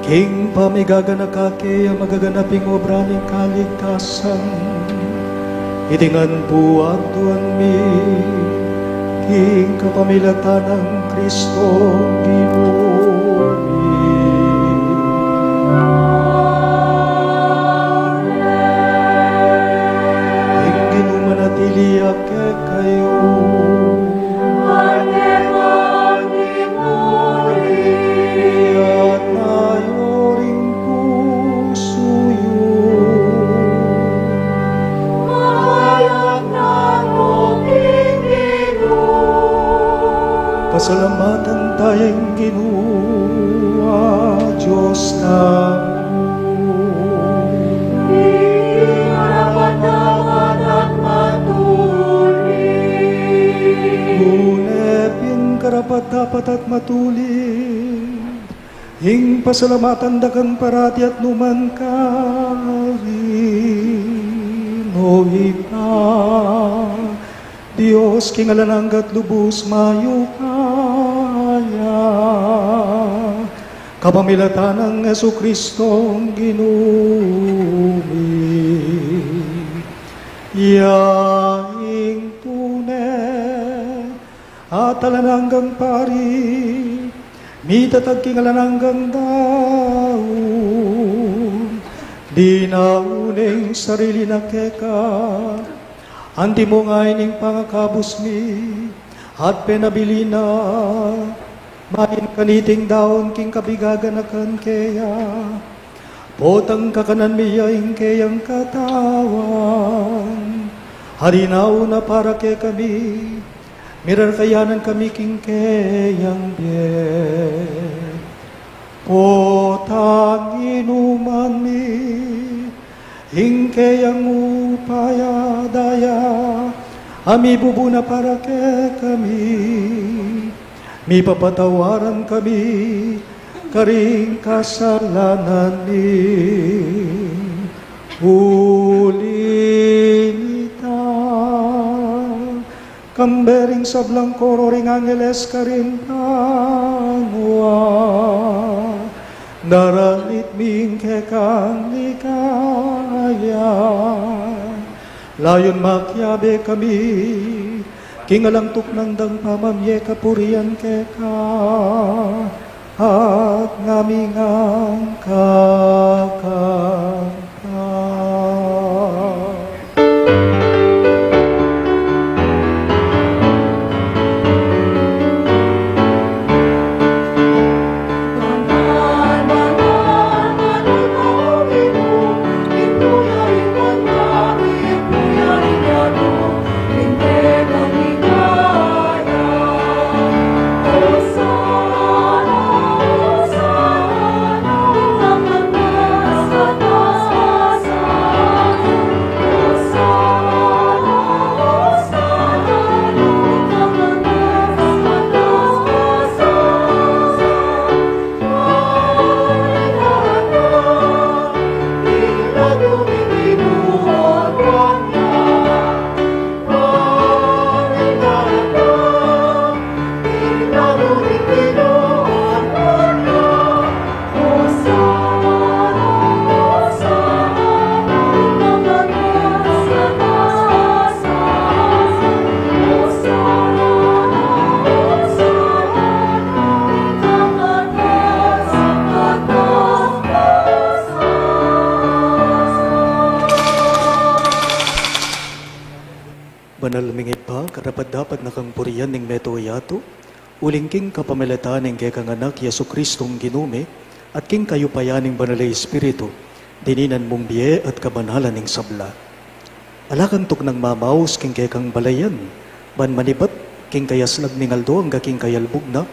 King pamigagana kake ang magaganaping obra ning kaligtasan. Itingan buwan tuan mi, king kapamilatan ng Kristo Ginoo. Manatili ke kayo. At nayoring puso yun. Pasalamatan tayong Ginoo, Diyos namin. Karapat-dapat at matulin, hing pasalamatan dakan parati at numan karin. O ipa, Diyos kingalananggat lubos mayo kaya, kapamilatan ng Jesucristong Ginumi. Yaing at alananggang pari, mitatag king alananggang daon, di na uning sarili na keka, anti mo ngay ning pangakabos mi, at penabili na, main kaniting daon king kabigaganakan kaya, potang kakanan miyaing kayang katawan, harinaw na para ke kami, mirar kayanan kami king kayang biyen. Potang inuman mi, hing kayang upaya daya, ami bubuna para ke kami. Mi papatawaran kami, karing kasalanan mi. Kambering sablang kororing angeles karin panwa, daralit ming kekang likaya, layon makyabe kami, kingalantok ng dang pamamye kapurian keka, at ngamingang kakanta. Banalmingit pa, karapat-dapat nakangpurian ning meto yato, uling king kapamilatan ning kekang anak Yesu Kristong Ginume, at king kayupayan ning banalay Espiritu, dininan mong biye at kabanalan ning sabla. Alakantok ng mamaus king kekang balayan, ban manibat king kayaslag ning aldo ang gaking kayalbog na,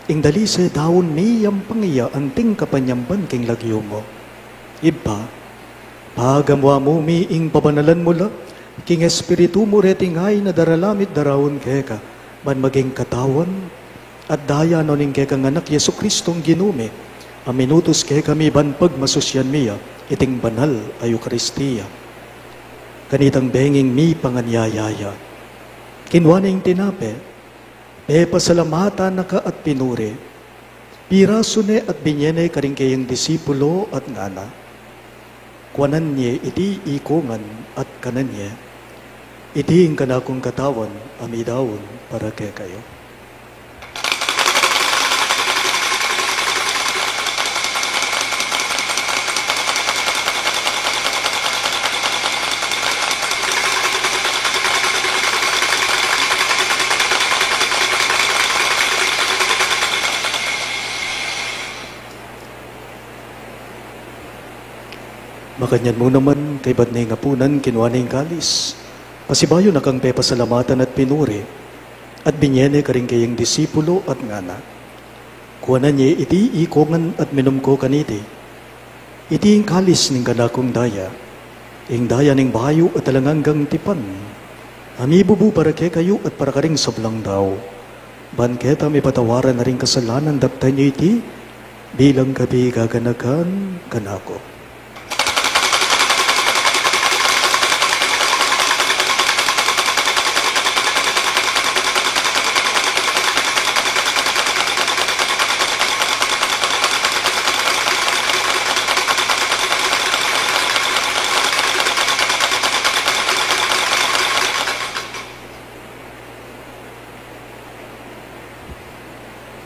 ing dalise daon niyam pangiya anting kapanyamban king lagyo mo. Iba, pagamwa mo mi ing pabanalan mo la, king espiritu mo retingay na daralamit darawon keka, man maging katawan, at daya no ning kekang anak Yesu Kristong ginume, aminutos ke kami banpag masusyan miya, iting banal ay Eucharistia. Kanitang benging mi panganyayaya. Kinwaning tinape, pasalamatan na ka at pinuri, pirasune at binyene karing kayang disipulo at ngana, kwanan niya iti ikungan at kanan niya, iti ang kanakong katawan, amidawon para kay kayo. Makanyan mo naman kay badnay nga punan kinuanay kalis. Pasibayo na kang pasalamatan at pinuri, at binyene karing kayang disipulo at ngana. Kuwanan niya iti ikongan at minum ko kaniti. Iti ing kalis ning kanakong daya, ing daya ning bahayo at talanganggang tipan. Amibubu para kay kayo at para karing sablang daw. Banketa may patawaran na ring kasalanan daptan niyo iti, bilang kabi gaganakan kanako.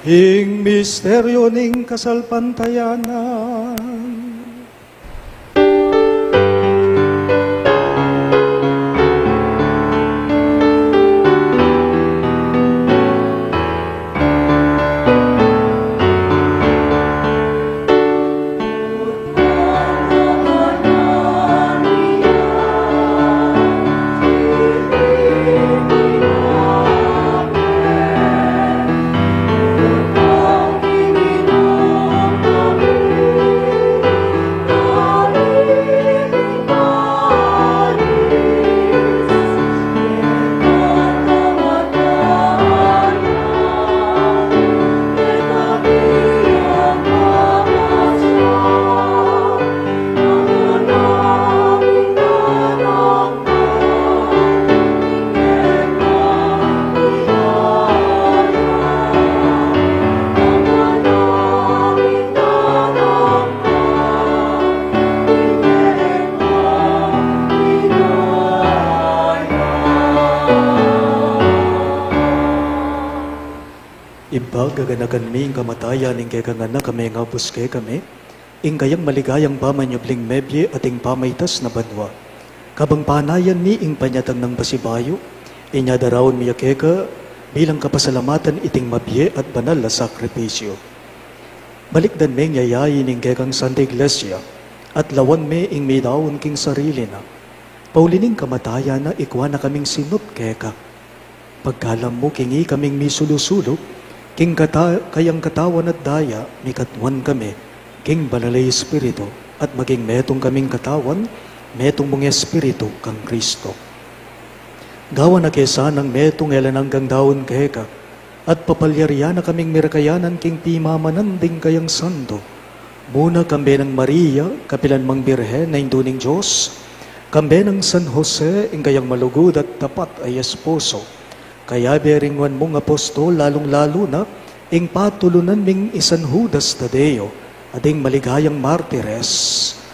Ing misteryo ning kasalpantayanan. Gaganagan mi ang kamatayan ing kay kangana kami nga buske kami, ing kayang maligayang pamanyubling mebye ating pamaytas na banwa. Kabang panayan mi ing panyatang ng pasibayo, inya darawon mi keka bilang kapasalamatan iting mabye at banal na sakripisyo. Balikdan mi yayayin ing kekang Santa Iglesia, at lawan mi ing may daon king sarili na. Paulining kamatayan na ikwa na kaming sinut keka. Pagkalam mo kingi kaming misulusulog, king kayang katawan at daya, mikatwan kami, king banalay espiritu, at maging metong kaming katawan, metong mong espiritu kang Kristo. Gawa na kesa ng metong elananggang daon keka, at papalyarya na kaming mirakayanan king pimamananding kayang santo. Muna kambe ng Maria, kapilan mang birhen na induning Diyos, kambe ng San Jose, ing kayang malugod at tapat ay esposo. Kaya beringwan mong apostol, lalong-lalo na, ing patulunan ming isan Judas Tadeo, ading maligayang martires,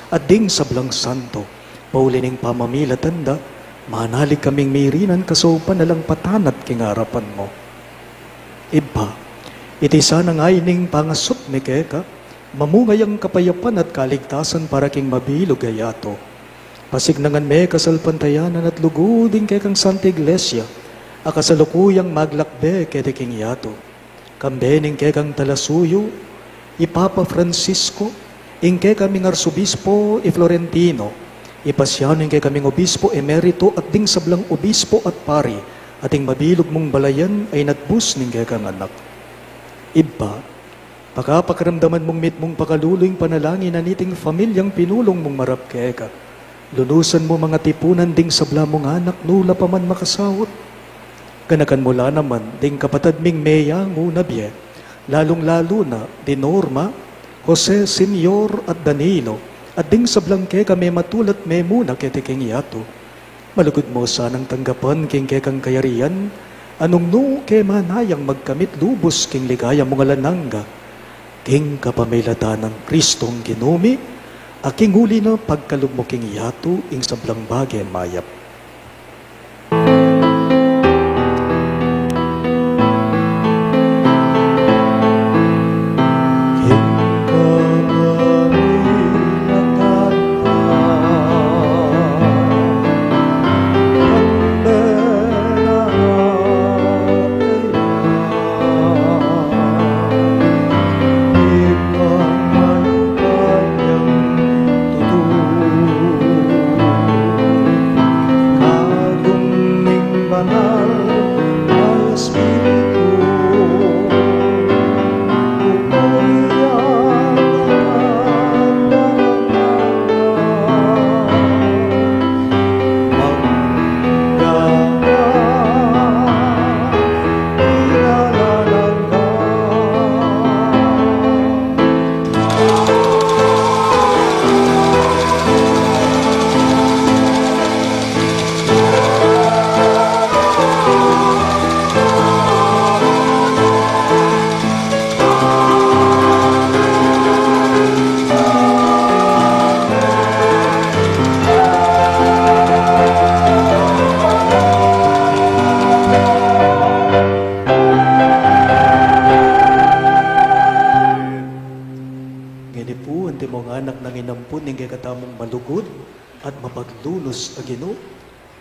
ading sablang santo, paulining pamamilatanda, manalig kaming mirinan kaso panalang patanat kingarapan mo. Iba, iti sana nga ining pangasot ni keka, mamungayang kapayapan at kaligtasan para king mabilog ayato. Pasignangan me kasalpantayanan at luguding kekang Santa Iglesia, akasalukuyang maglakbe kete king yato. Kambening kekang talasuyo, ipapa Francisco, ingke kaming arsobispo i Florentino, ipasyan ingke kaming obispo emerito at ding sablang obispo at pari, ating mabilog mong balayan ay natbus ning kekang anak. Iba, pakapakaramdaman mong mit mong pakaluloy panalangin na niting familyang pinulong mong marap keka. Lunusan mo mga tipunan ding sabla mong anak, nula pa man makasawot. Ganakan mula naman, ding kapatad ming Meya ngunabye, lalong-lalo na di Norma, Jose, Senyor at Danilo, at ding sablang keka may matulat may muna ketiking yato. Malugod mo sanang tanggapan king kekang kayarian, anong no ke manayang magkamit lubos king ligaya mong alanangga, king kapamilata ng Kristong ginumi, aking huli na pagkalog mo king yato, ing sablang bagay mayap. At mapaglulos agino,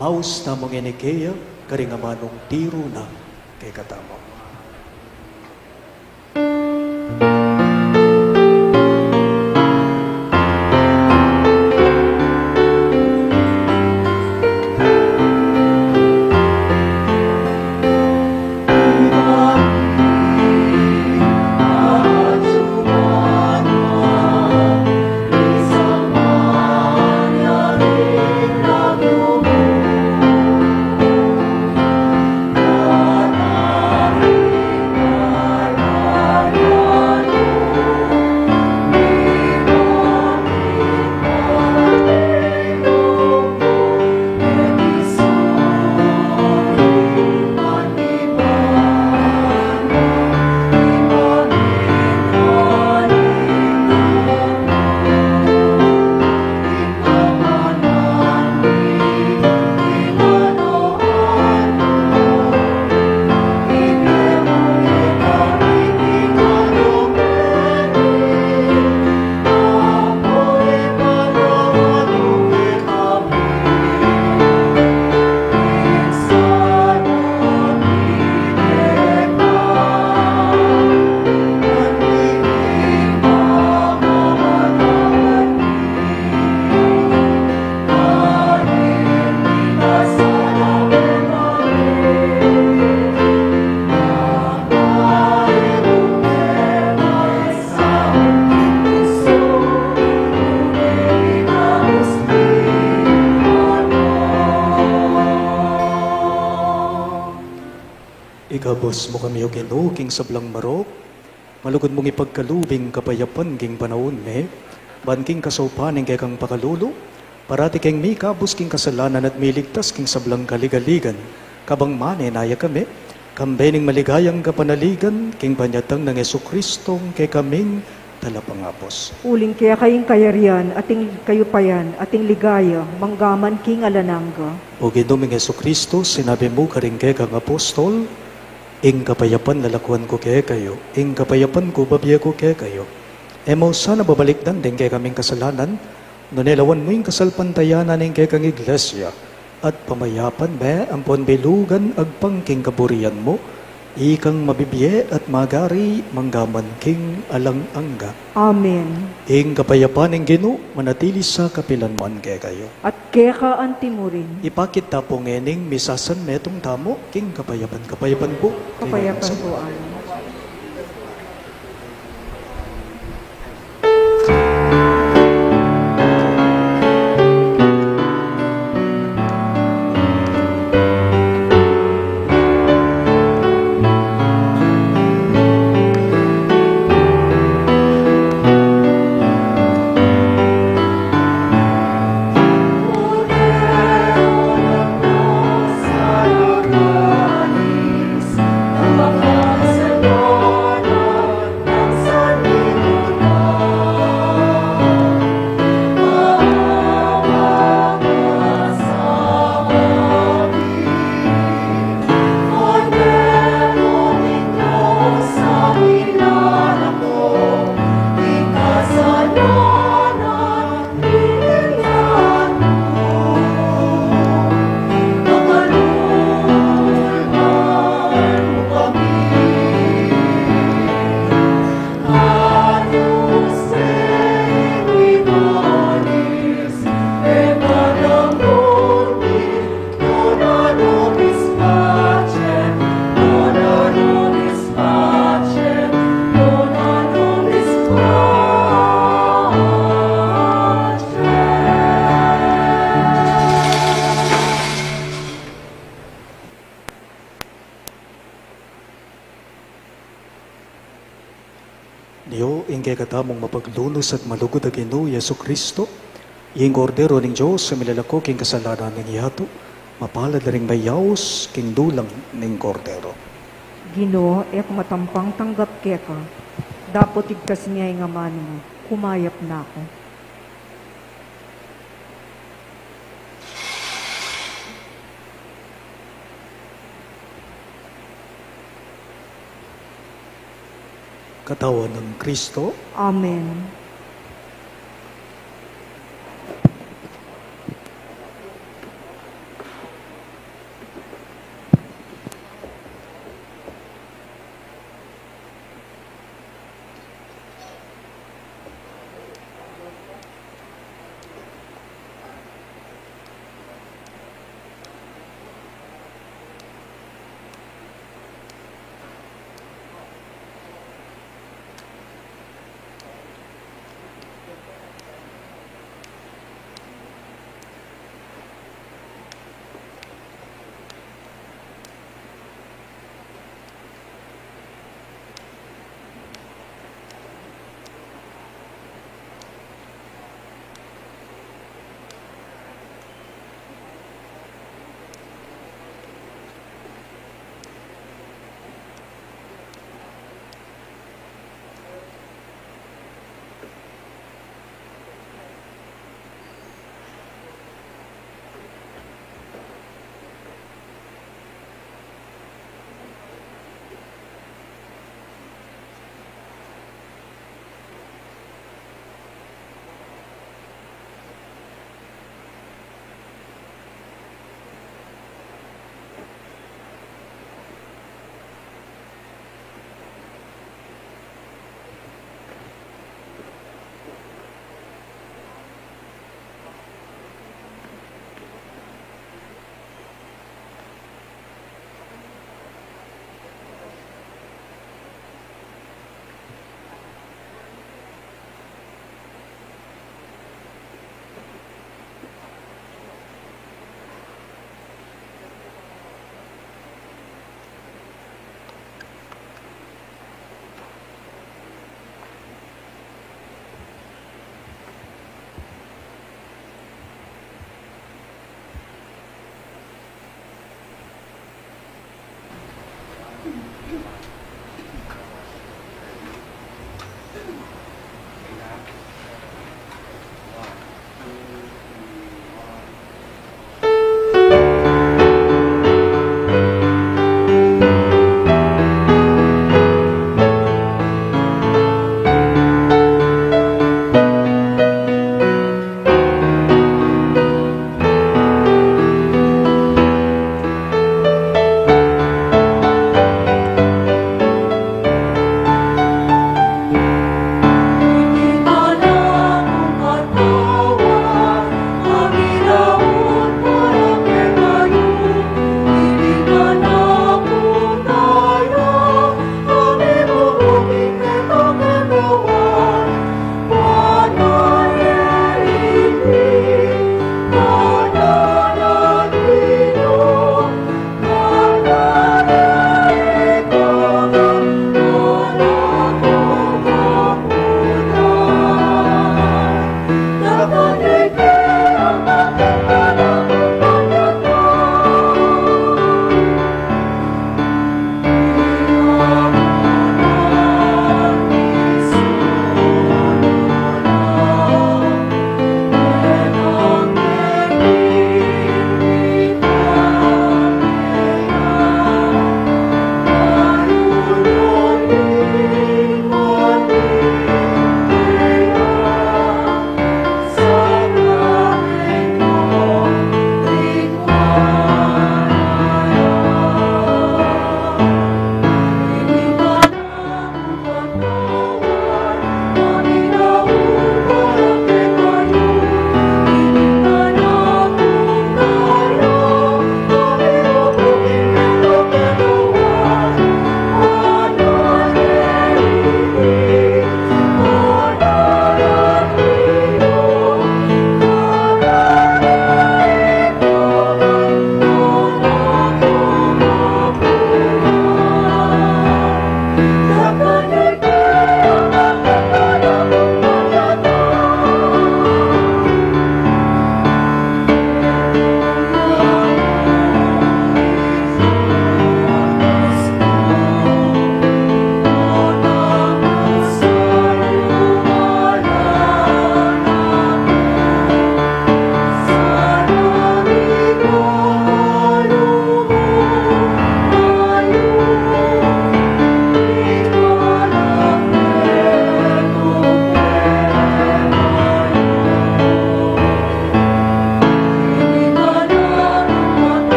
maus na mong enikeya, karingamanong tiro na kay katamo. Ikabos mo kami o king sablang marok, malugod mong ipagkalubing kapayapan king panahon me, banking kasaupaning kay kang pakalulo, parati king may kabos king kasalanan at miligtas king sablang kaligaligan, kabang mane naya kami, kambening maligayang kapanaligan, king panyatang ng Jesucristong kay kaming talapangapos. Uling kaya kayong kayarian, ating kayupayan, ating ligaya, manggaman king alanangga. O Ginoong Jesucristo, sinabi mo karing kay kang apostol, ing kapayapan lalakuan ko kaya kayo, ing kapayapan ko babiya ko kaya kayo. Emo sana babalikdan din kay kaming kasalanan, nunilawan mo yung kasalpantayanan ng kay kang iglesia, at pamayapan be, ampon bilugan agpangking kaburian mo, ikang mabibiye at magari manggaman king alang-angga. Amen. Ing kapayapan ng Ginoo manatili sa kapilanman kay kayo. At keka antimurin. Ipakit tapo ngening misasan metong tamo king kapayapan po. Kapayapan po amin. kay katamong mapaglunos at malugod a Ginoo Yesu Kristo, ing kordero ning Dios sa milalako king kasalanan ning ihato, mapalad na ring mayaos king dulang ning kordero. Ginoo, ek matampang tanggap keka. Dapot igkas niya nga man mo. Kumayap na ako. Katawan ng Kristo, Amen.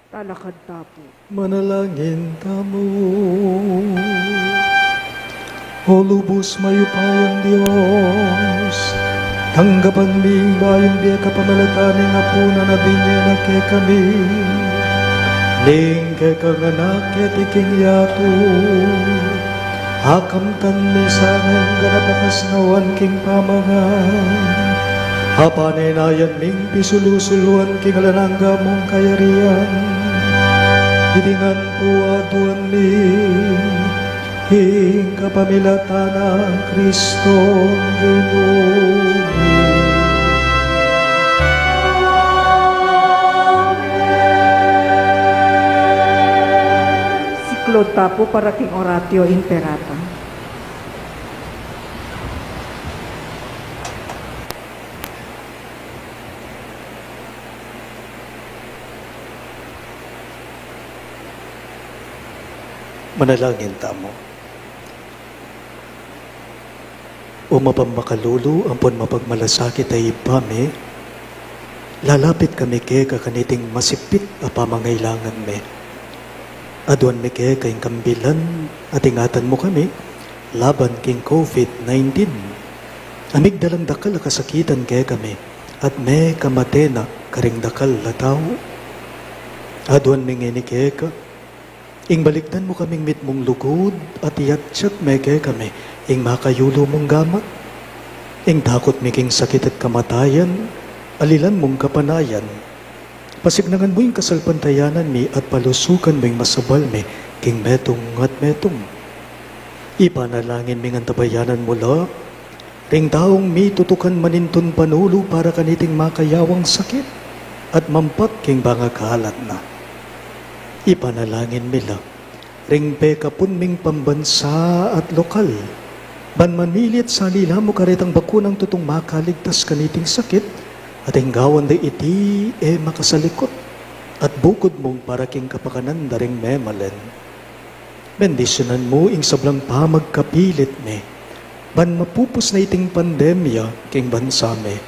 Talakad tapo. Manalangin tamo. O lubos mayupayang Diyos, tanggapan ming bayong biya kapamalataning apuna na binya na ke kami. Ning ke kanganak etiking yato, hakamtan mi sanang ganapakas nawan king pamangan. Hapanenayan ming pisulusulwan king alanangga mong kayarian. Hidingan po aduan ming hing kapamilatan ng Kristo Ginoo. Si Claude Tapo para king Oratio Imperata. Manalangin tamo. O mapamakalulu, ampon mapagmalasakit ay ipame, lalapit kami ke kakaniting masipit a pamangailangan me. Aduan me ke kayong kambilan at ingatan mo kami, laban king COVID-19. Amig dalang dakal a kasakitan ke kami, at me kamatena karing dakal la tao. Aduan me ngini ke ka, ing baliktan mo kaming mitmong lugod at iatsyat meke kami, ing makayulo mong gamat. Ing takot miking sakit at kamatayan, alilan mong kapanayan. Pasignangan mo yung kasalpantayanan mi at palusukan mo yung masabal mi, king metong at metong. Ipanalangin mi ng tabayanan mula, ring taong mi tutukan manintun panulo para kaniting makayawang sakit, at mampat king bangakalat na. Ipanalangin mila, ring pekapun ming pambansa at lokal, ban manilit sa nila mo karitang bakunang tutong makaligtas kaniting sakit, at inggawan da iti makasalikot, at bukod mong para king kapakanan da ring memalen. Bendisyonan mo ing sablang pamagkapilit me, ban mapupos na iting pandemya king bansa me.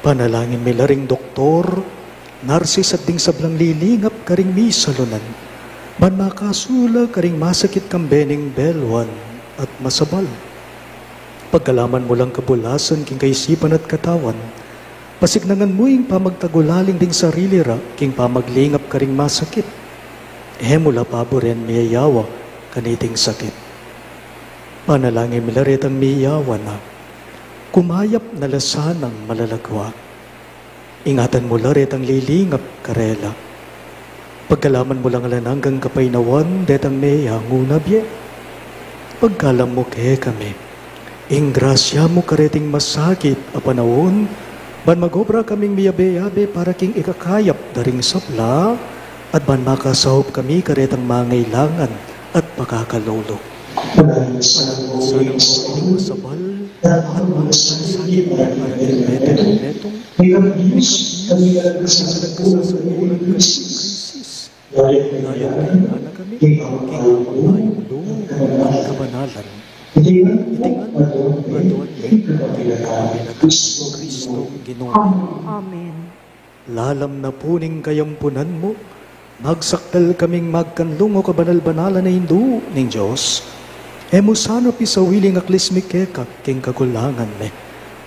Panalangin mila ring doktor, narsis at ding sablang lilingap karing misalunan, ban makasula karing masakit kang bening belwan at masabal. Pagkalaman mo lang kabulasan king kaisipan at katawan, pasignangan mo yung pamagtagulaling ding sarili ra king pamaglingap karing masakit. Mula paboren miyayawa kaniting sakit. Panalangin milaret ang miyayawa na, kumayap na lasanang malalagwa. Ingatan mo laret ang lilingap karela. Pagkalaman mo lang alananggang kapaynawan, detang may hangunabye. Pagkalam mo ke kami, ing grasya mo kareting masakit a panahon, ban magobra kaming miyabe-yabe para king ikakayap daring sabla, at ban makasahop kami karetang mangailangan at pakakalolo. Sana mo masabal at mga sakit para king metong nagkasasagulan krisis. Nayan na kami, king pangayong loob at kabanalan. Itingan mo, aduan king Kristong Ginoo. Amen. Lalam na puning kayampunan mo, magsakdal kaming magkanlungo kabanal-banalan na hindu ning Diyos. Emusano pisawiling aklismi keka king kagulangan me.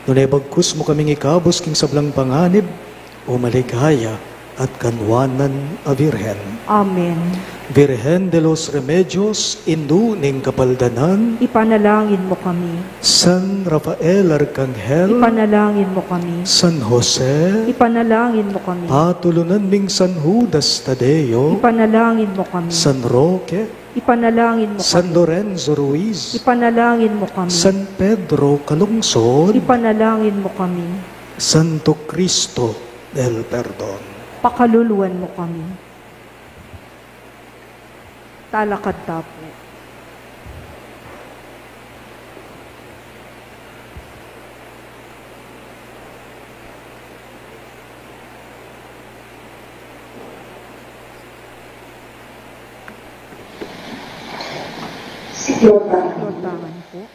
Nunay bagkus mo kaming ikabos king sablang panganib, o maligaya at kanwanan a Virhen. Amen. Virhen de los Remedios, indu ning kapaldanan, Ipanalangin mo kami. San Rafael Arcangel, Ipanalangin mo kami. San Jose, Ipanalangin mo kami. patulunan ming San Judas Tadeo, Ipanalangin mo kami. San Roque, Ipanalangin mo San kami. Lorenzo Ruiz, Ipanalangin mo kami. San Pedro Calungsod, Ipanalangin mo kami. Santo Cristo del Perdon. Pakaluluan mo kami. Talakad tapo. Lotangan po.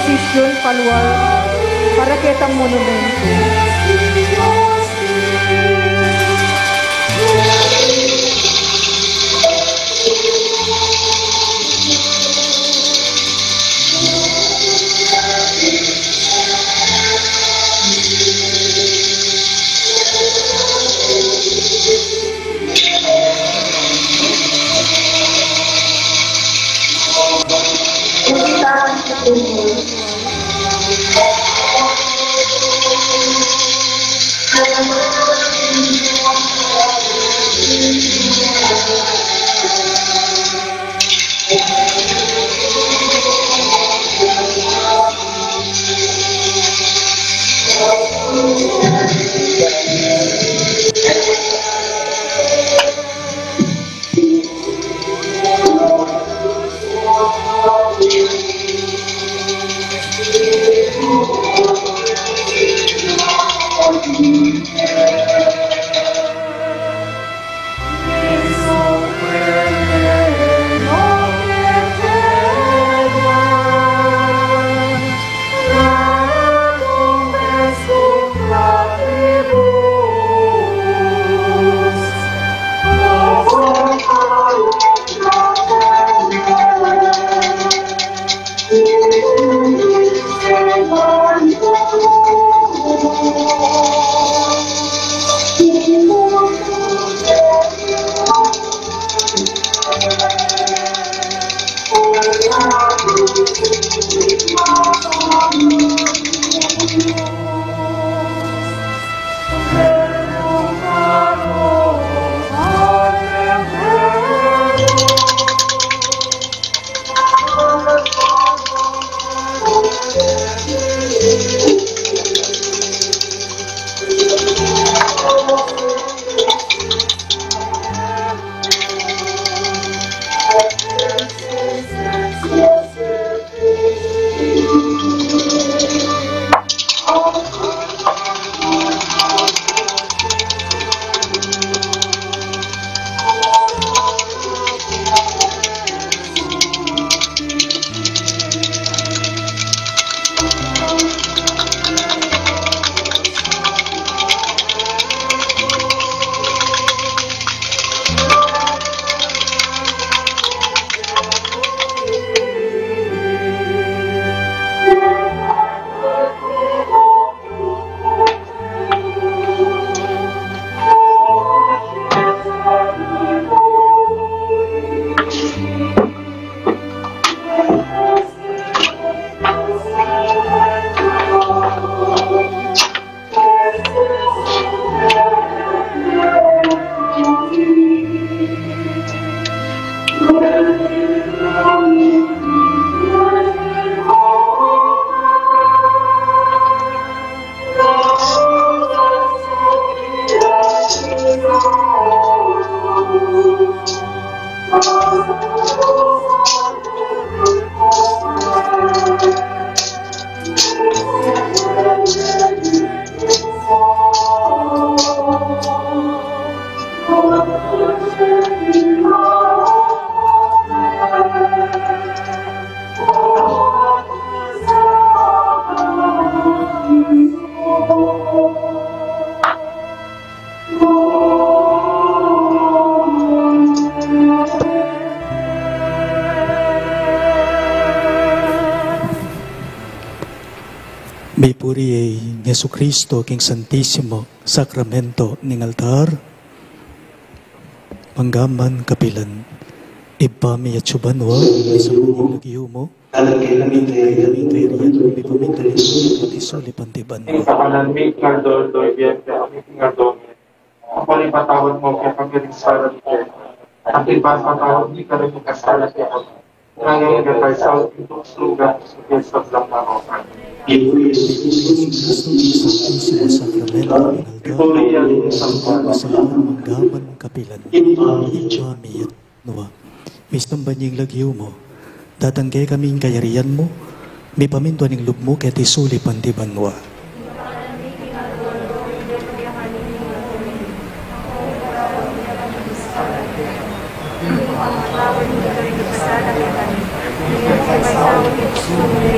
posisyon paluwal para kitang monumento. May puri ay Yesu Cristo king Santisimo Sakramento ning altar. Manggaman kapilan. Ibami at subanwa, isang muling lagiyo mo. Kami kairiyan, may pamintalis, pati sulipantiban mo. Sa kanan mi, Cardor, Doy, Biente, Amiting Ardome. Ako rin patawad mo kaya kami rin sa rarite. At iba patawad ni ka rin yung kasala kaya ako. Nangyayang gatay sa itong slugan sa Piyesta lang na ako. Ipuri Santisimo Sakramento ning Ipuri altar. yan isang buwan. Isang manggaman kapilan. Ibami at nuwa. Misang banyang lagyo mo, datanggay kaming kayarian mo, may pamintuan ng lub mo kaya tisuli pantiban mo.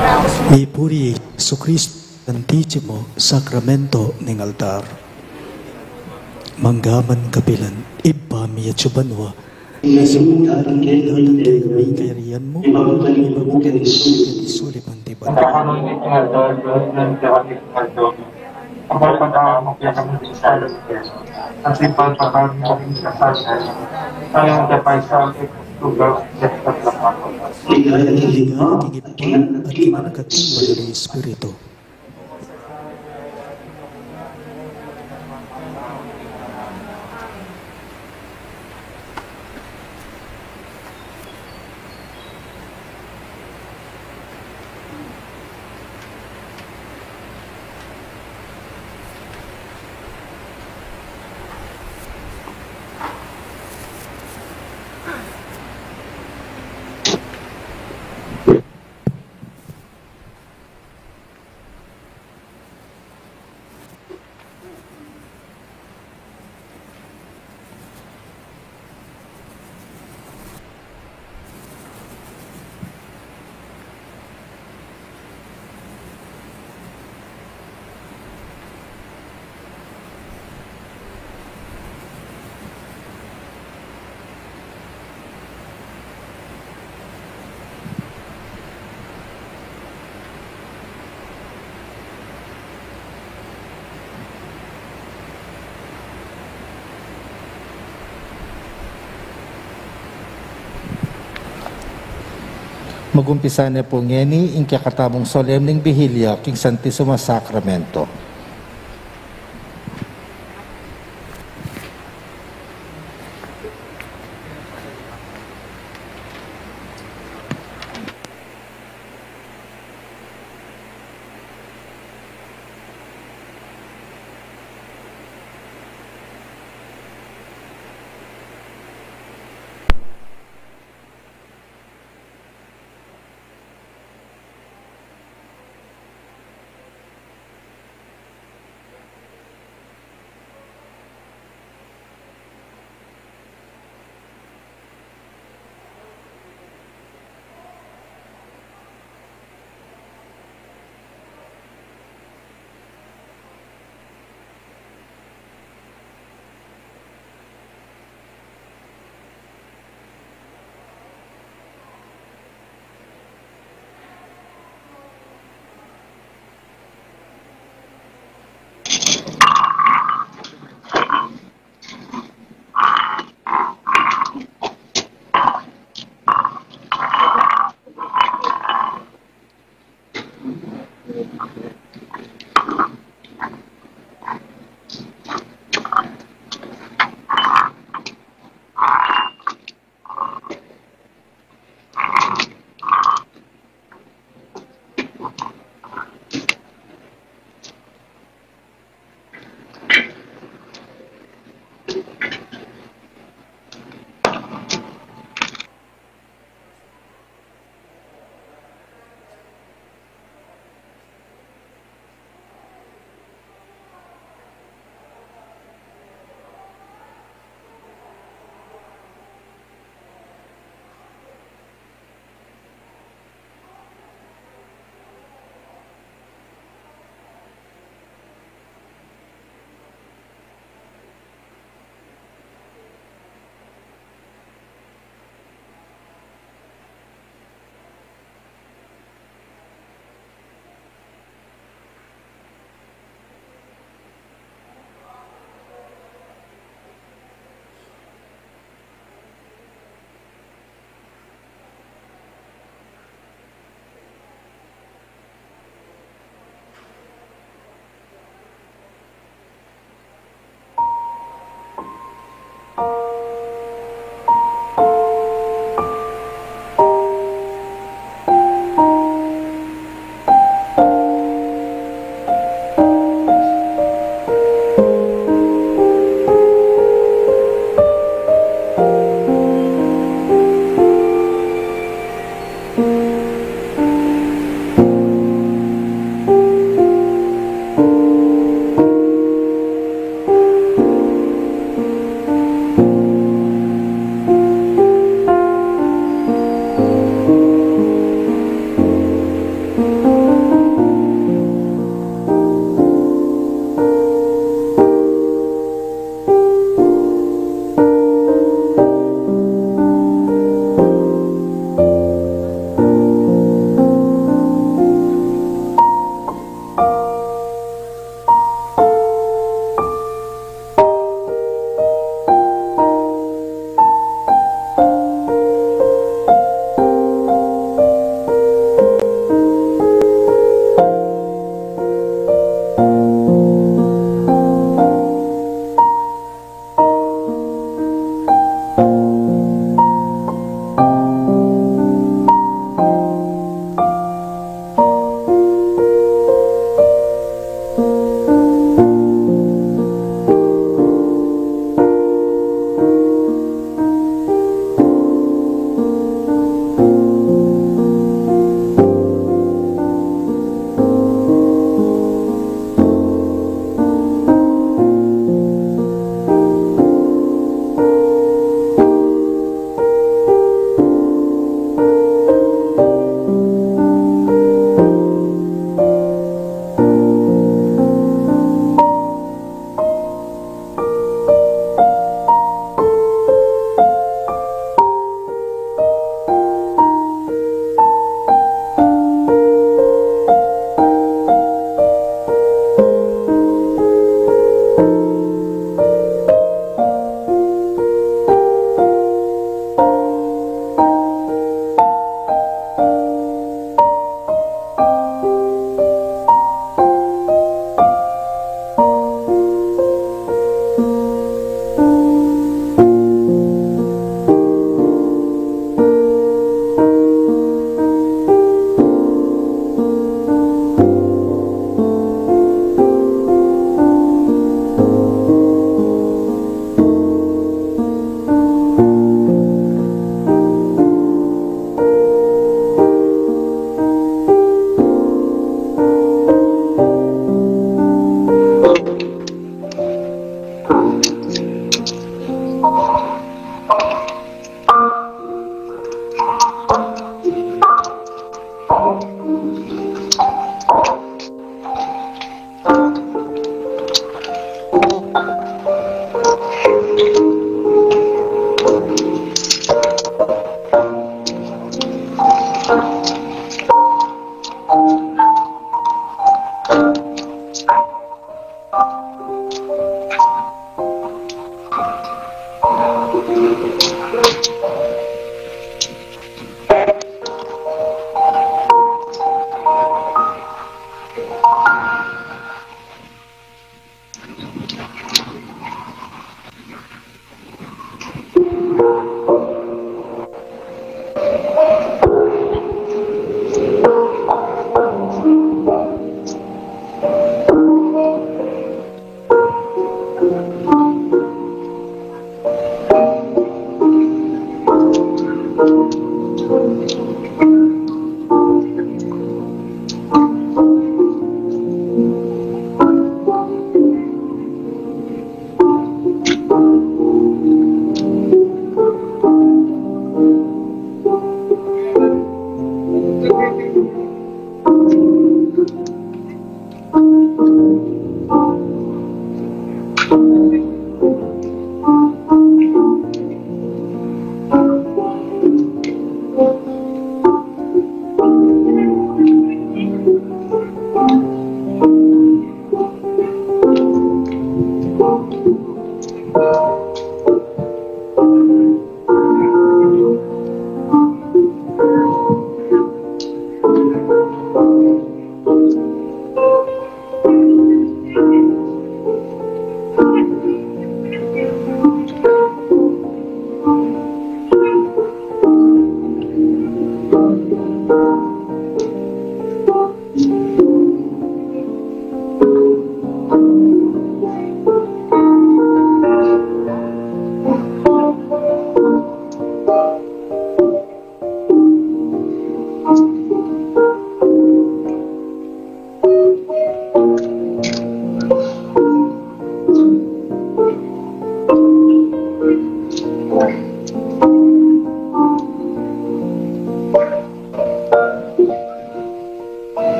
Tapos mo Ipuri Jesu Kristo Santissimo Sakramento ning altar. Manggaman kapilan, ibami at subanwa, isimulan dalang kay kayarian mo, ibabukin isulit ang tiban. Ang kakaroon ni Tingador, ng Jawa ni Tingador, ang pagpatawa mo kaya kami din sa lugar, ang simpan pagkaroon mo rin sa kasal, ang iyong tapay sa lugar, at tatlak ako. Ligayan kingit pa at kinanagating Banal Espiritu. Magumpisa na po ngeni ing kakatabong solemning bihilya king Santissimo Sacramento.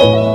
you.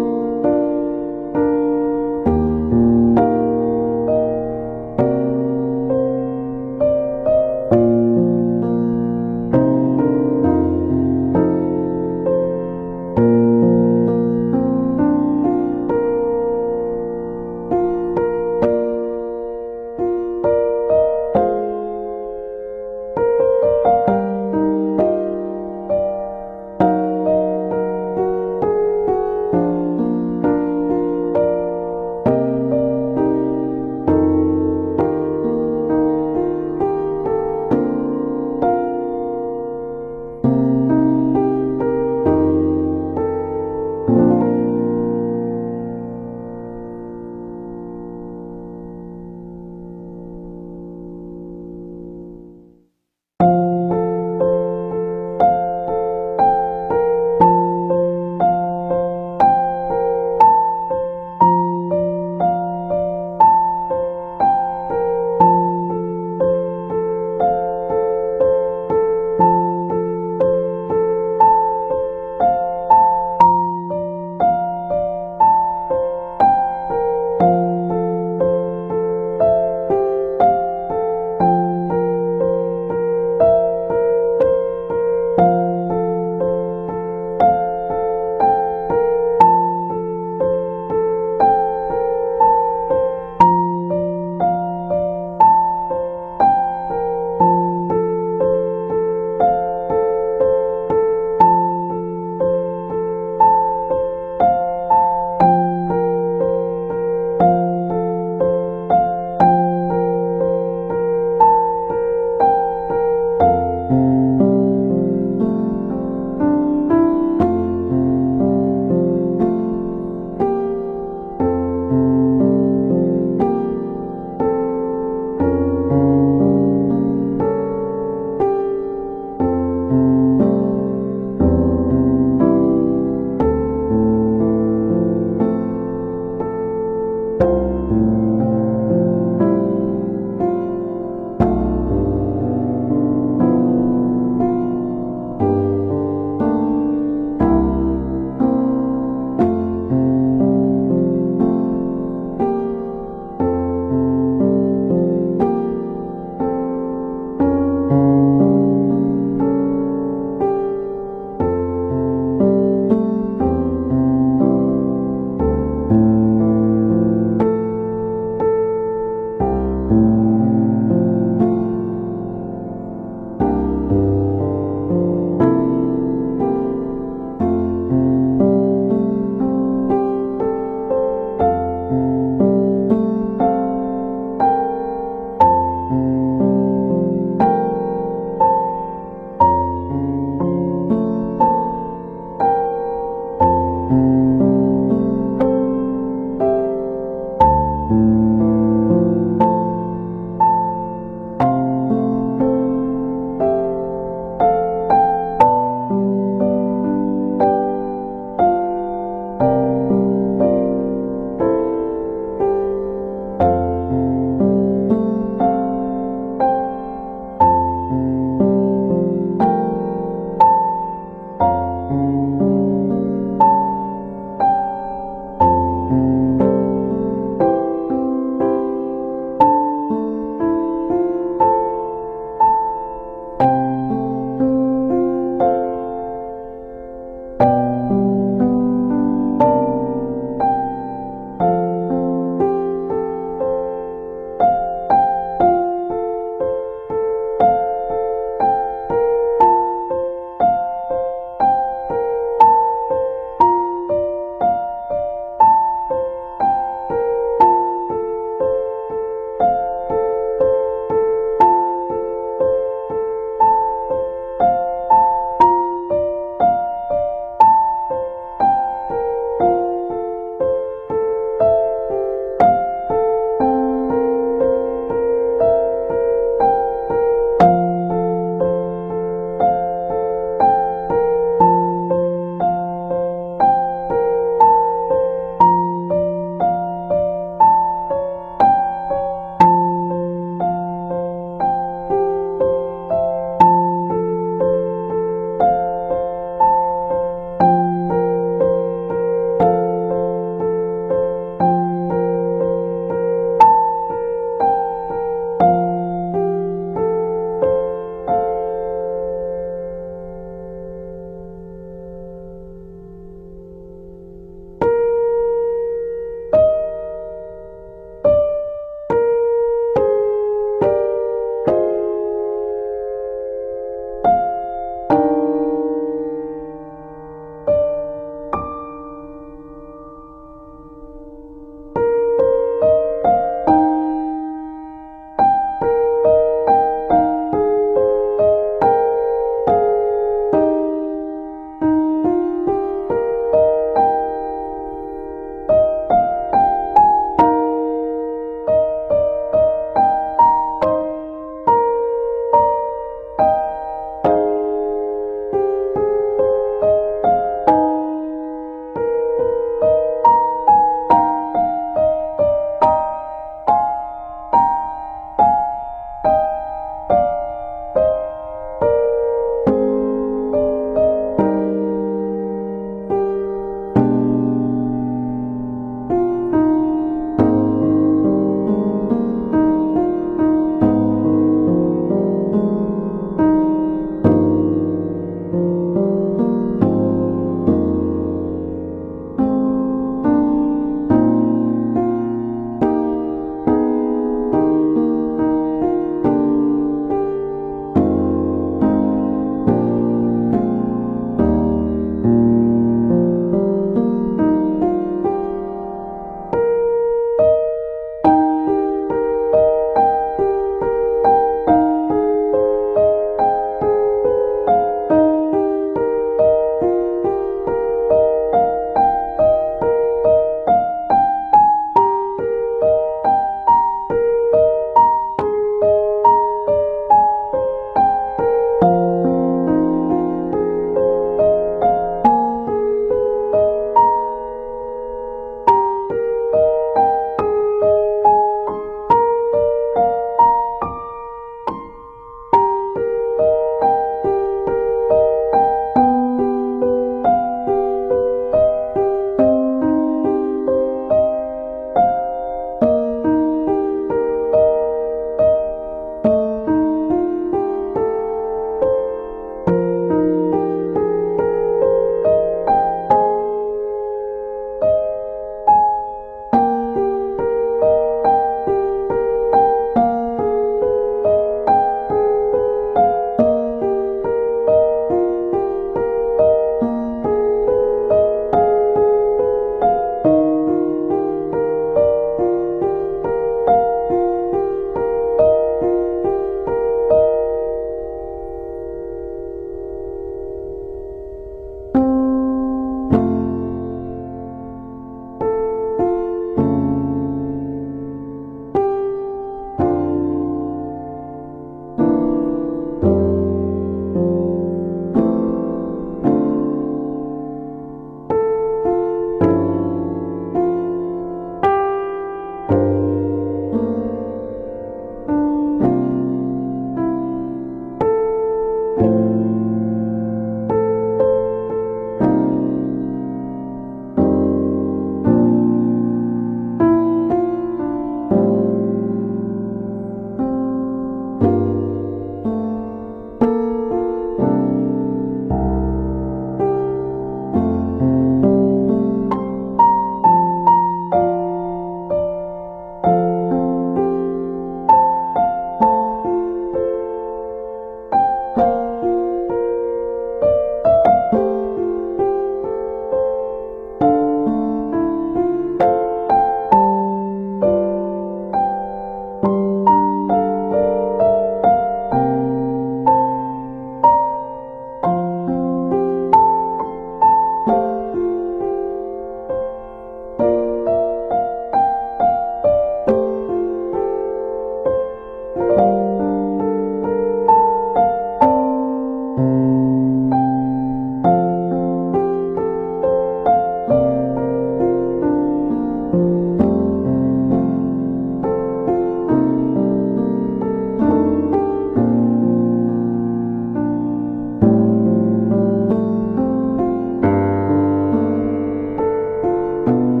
Amen.